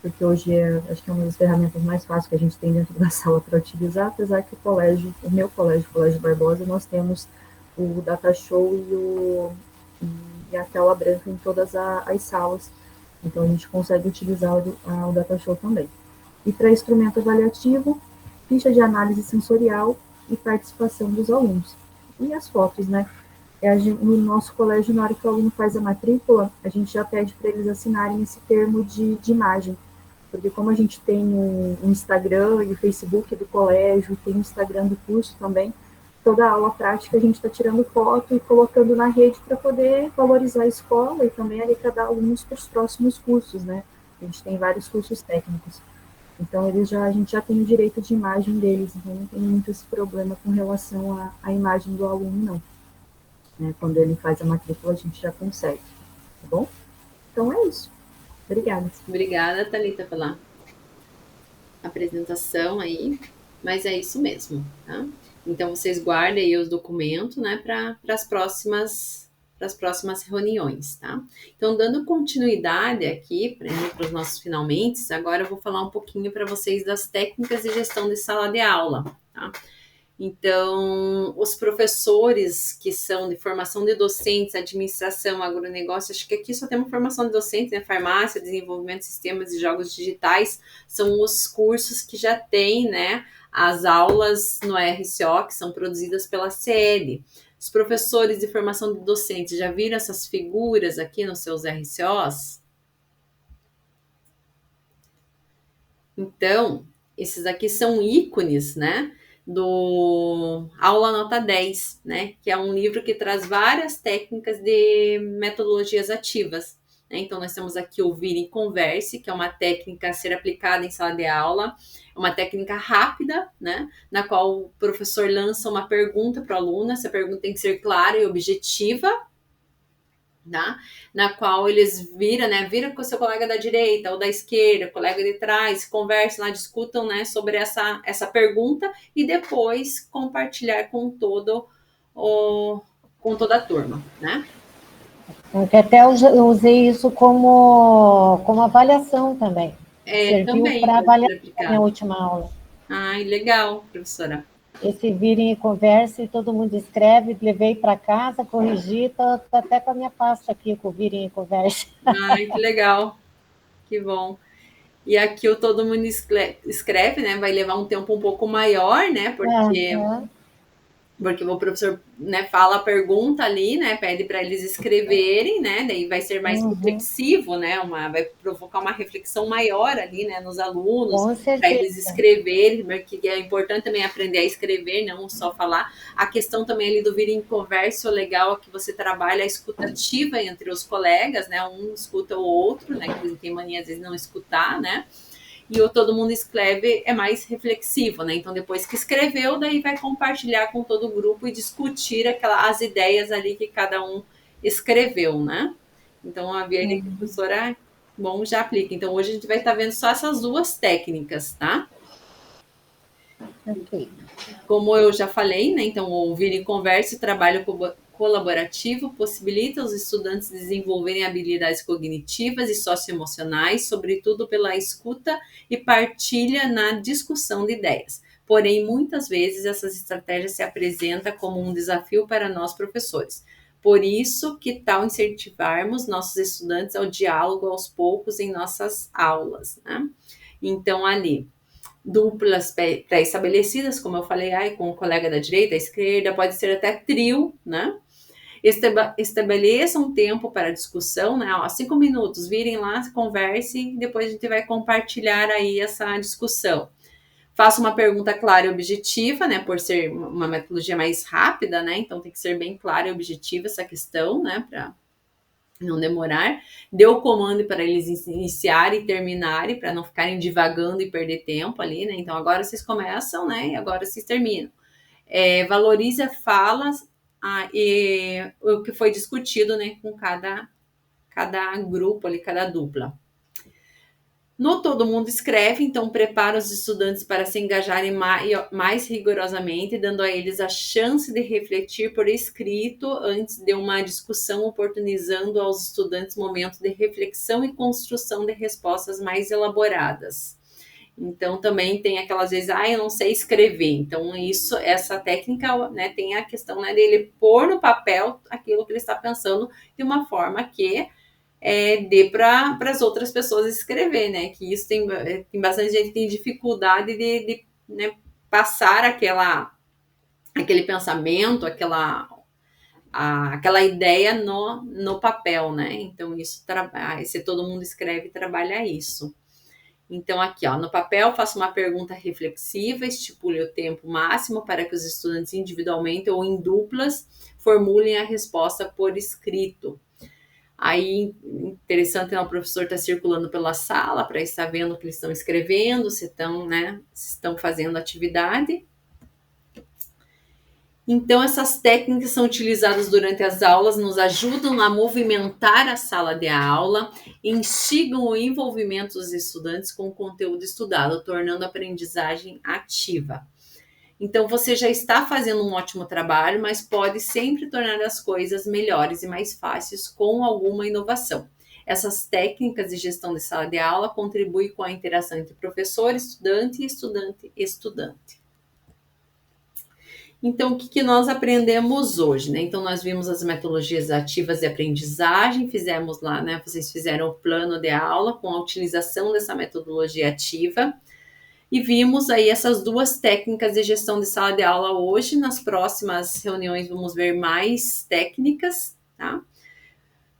G: porque hoje acho que é uma das ferramentas mais fáceis que a gente tem dentro da sala para utilizar, apesar que o meu colégio, o Colégio Barbosa, nós temos o Data Show e a tela branca em todas as salas, então a gente consegue utilizar o Data Show também. E para instrumento avaliativo, ficha de análise sensorial e participação dos alunos. E as fotos, né? No nosso colégio, na hora que o aluno faz a matrícula, a gente já pede para eles assinarem esse termo de imagem, porque como a gente tem um Instagram e o Facebook do colégio, tem o Instagram do curso também, toda a aula prática a gente está tirando foto e colocando na rede para poder valorizar a escola e também arrecadar alunos para os próximos cursos, né? A gente tem vários cursos técnicos. Então, a gente já tem o direito de imagem deles, então não tem muito esse problema com relação à imagem do aluno, não. Né? Quando ele faz a matrícula, a gente já consegue, tá bom? Então, é isso. Obrigada.
A: Obrigada, Thalita, pela apresentação aí, mas é isso mesmo, tá? Então, vocês guardem aí os documentos, né, para as próximas reuniões, tá? Então, dando continuidade aqui, para os nossos finalmente, agora eu vou falar um pouquinho para vocês das técnicas de gestão de sala de aula, tá? Então, os professores que são de formação de docentes, administração, agronegócio, acho que aqui só temos formação de docentes, né? Farmácia, desenvolvimento de sistemas e jogos digitais, são os cursos que já têm, né, as aulas no RCO, que são produzidas pela CL. Os professores de formação de docentes já viram essas figuras aqui nos seus RCOs? Então, esses aqui são ícones, né, do Aula Nota 10, né, que é um livro que traz várias técnicas de metodologias ativas. Né? Então, nós temos aqui o Vire e Converse, que é uma técnica a ser aplicada em sala de aula, uma técnica rápida, né, na qual o professor lança uma pergunta para o aluno, essa pergunta tem que ser clara e objetiva, tá? Na qual eles viram com o seu colega da direita ou da esquerda, colega de trás, conversam lá, discutam, né, sobre essa pergunta e depois compartilhar com toda a turma, né?
F: Porque até eu usei isso como avaliação também. Serviu para avaliar a minha última aula.
A: Ai, legal, professora.
F: Esse virem e conversa e todo mundo escreve, levei para casa, corrigi, tô até com a minha pasta aqui, com o virem e conversa.
A: Ai, que legal, que bom. E aqui o todo mundo escreve, né, vai levar um tempo um pouco maior, né, porque o professor, né, fala a pergunta ali, né, pede para eles escreverem, né, daí vai ser mais reflexivo, né, vai provocar uma reflexão maior ali, né, nos alunos, para eles escreverem, porque é importante também aprender a escrever, não só falar. A questão também ali do vir em conversa, o legal é que você trabalha a escutativa entre os colegas, né, um escuta o outro, né, que tem mania às vezes não escutar, né, e o todo mundo escreve é mais reflexivo, né? Então, depois que escreveu, daí vai compartilhar com todo o grupo e discutir as ideias ali que cada um escreveu, né? Então, a Viane, que a professora, bom, já aplica. Então, hoje a gente vai estar vendo só essas duas técnicas, tá?
F: Ok.
A: Como eu já falei, né? Então, o ouvir e conversa e trabalho colaborativo possibilita os estudantes desenvolverem habilidades cognitivas e socioemocionais, sobretudo pela escuta e partilha na discussão de ideias. Porém, muitas vezes essas estratégias se apresentam como um desafio para nós professores. Por isso, que tal incentivarmos nossos estudantes ao diálogo aos poucos em nossas aulas, né? Então, ali, duplas pré-estabelecidas, como eu falei, com o colega da direita, da esquerda, pode ser até trio, né? Estabeleça um tempo para discussão, né? 5 minutos, virem lá, conversem, depois a gente vai compartilhar aí essa discussão. Faça uma pergunta clara e objetiva, né? Por ser uma metodologia mais rápida, né? Então tem que ser bem clara e objetiva essa questão, né? Para não demorar. Dê o comando para eles iniciarem e terminarem, para não ficarem divagando e perder tempo ali, né? Então agora vocês começam, né? E agora vocês terminam. Valorize a fala e o que foi discutido, né, com cada grupo ali, cada dupla. No Todo Mundo Escreve, então prepara os estudantes para se engajarem mais rigorosamente, dando a eles a chance de refletir por escrito antes de uma discussão, oportunizando aos estudantes momentos de reflexão e construção de respostas mais elaboradas. Então, também tem aquelas vezes, eu não sei escrever. Então, essa técnica, né, tem a questão, né, dele pôr no papel aquilo que ele está pensando de uma forma que dê para as outras pessoas escrever, né? Que isso tem bastante gente que tem dificuldade de né, passar aquele pensamento, aquela ideia no papel, né? Então, se todo mundo escreve, trabalha isso. Então, aqui, ó, no papel, faço uma pergunta reflexiva, estipule o tempo máximo para que os estudantes individualmente ou em duplas formulem a resposta por escrito. Aí, interessante, né, o professor está circulando pela sala para estar vendo o que eles estão escrevendo, se estão fazendo atividade. Então, essas técnicas são utilizadas durante as aulas, nos ajudam a movimentar a sala de aula, instigam o envolvimento dos estudantes com o conteúdo estudado, tornando a aprendizagem ativa. Então, você já está fazendo um ótimo trabalho, mas pode sempre tornar as coisas melhores e mais fáceis com alguma inovação. Essas técnicas de gestão de sala de aula contribuem com a interação entre professor, estudante e estudante. Então, o que nós aprendemos hoje, né? Então, nós vimos as metodologias ativas de aprendizagem, fizemos lá, né? Vocês fizeram o plano de aula com a utilização dessa metodologia ativa e vimos aí essas duas técnicas de gestão de sala de aula hoje. Nas próximas reuniões vamos ver mais técnicas, tá?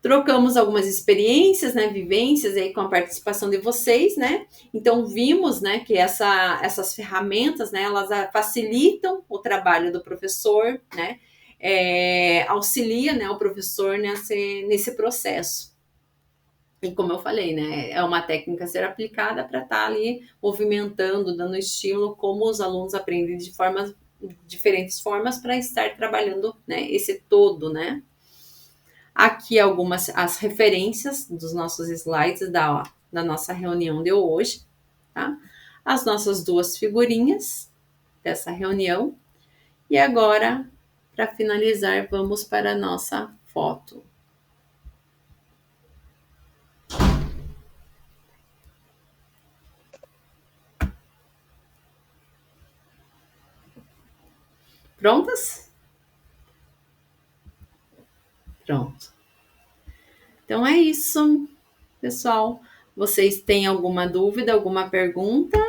A: Trocamos algumas experiências, né, vivências aí com a participação de vocês, né? Então vimos, né, que essas ferramentas, né, elas facilitam o trabalho do professor, né? Auxilia, né, o professor nesse processo. E como eu falei, né, é uma técnica a ser aplicada para estar ali movimentando, dando estímulo, como os alunos aprendem de diferentes formas para estar trabalhando, né, esse todo, né? Aqui as referências dos nossos slides da nossa reunião de hoje, tá? As nossas duas figurinhas dessa reunião. E agora, para finalizar, vamos para a nossa foto. Prontas? Pronto. Então é isso, pessoal. Vocês têm alguma dúvida, alguma pergunta?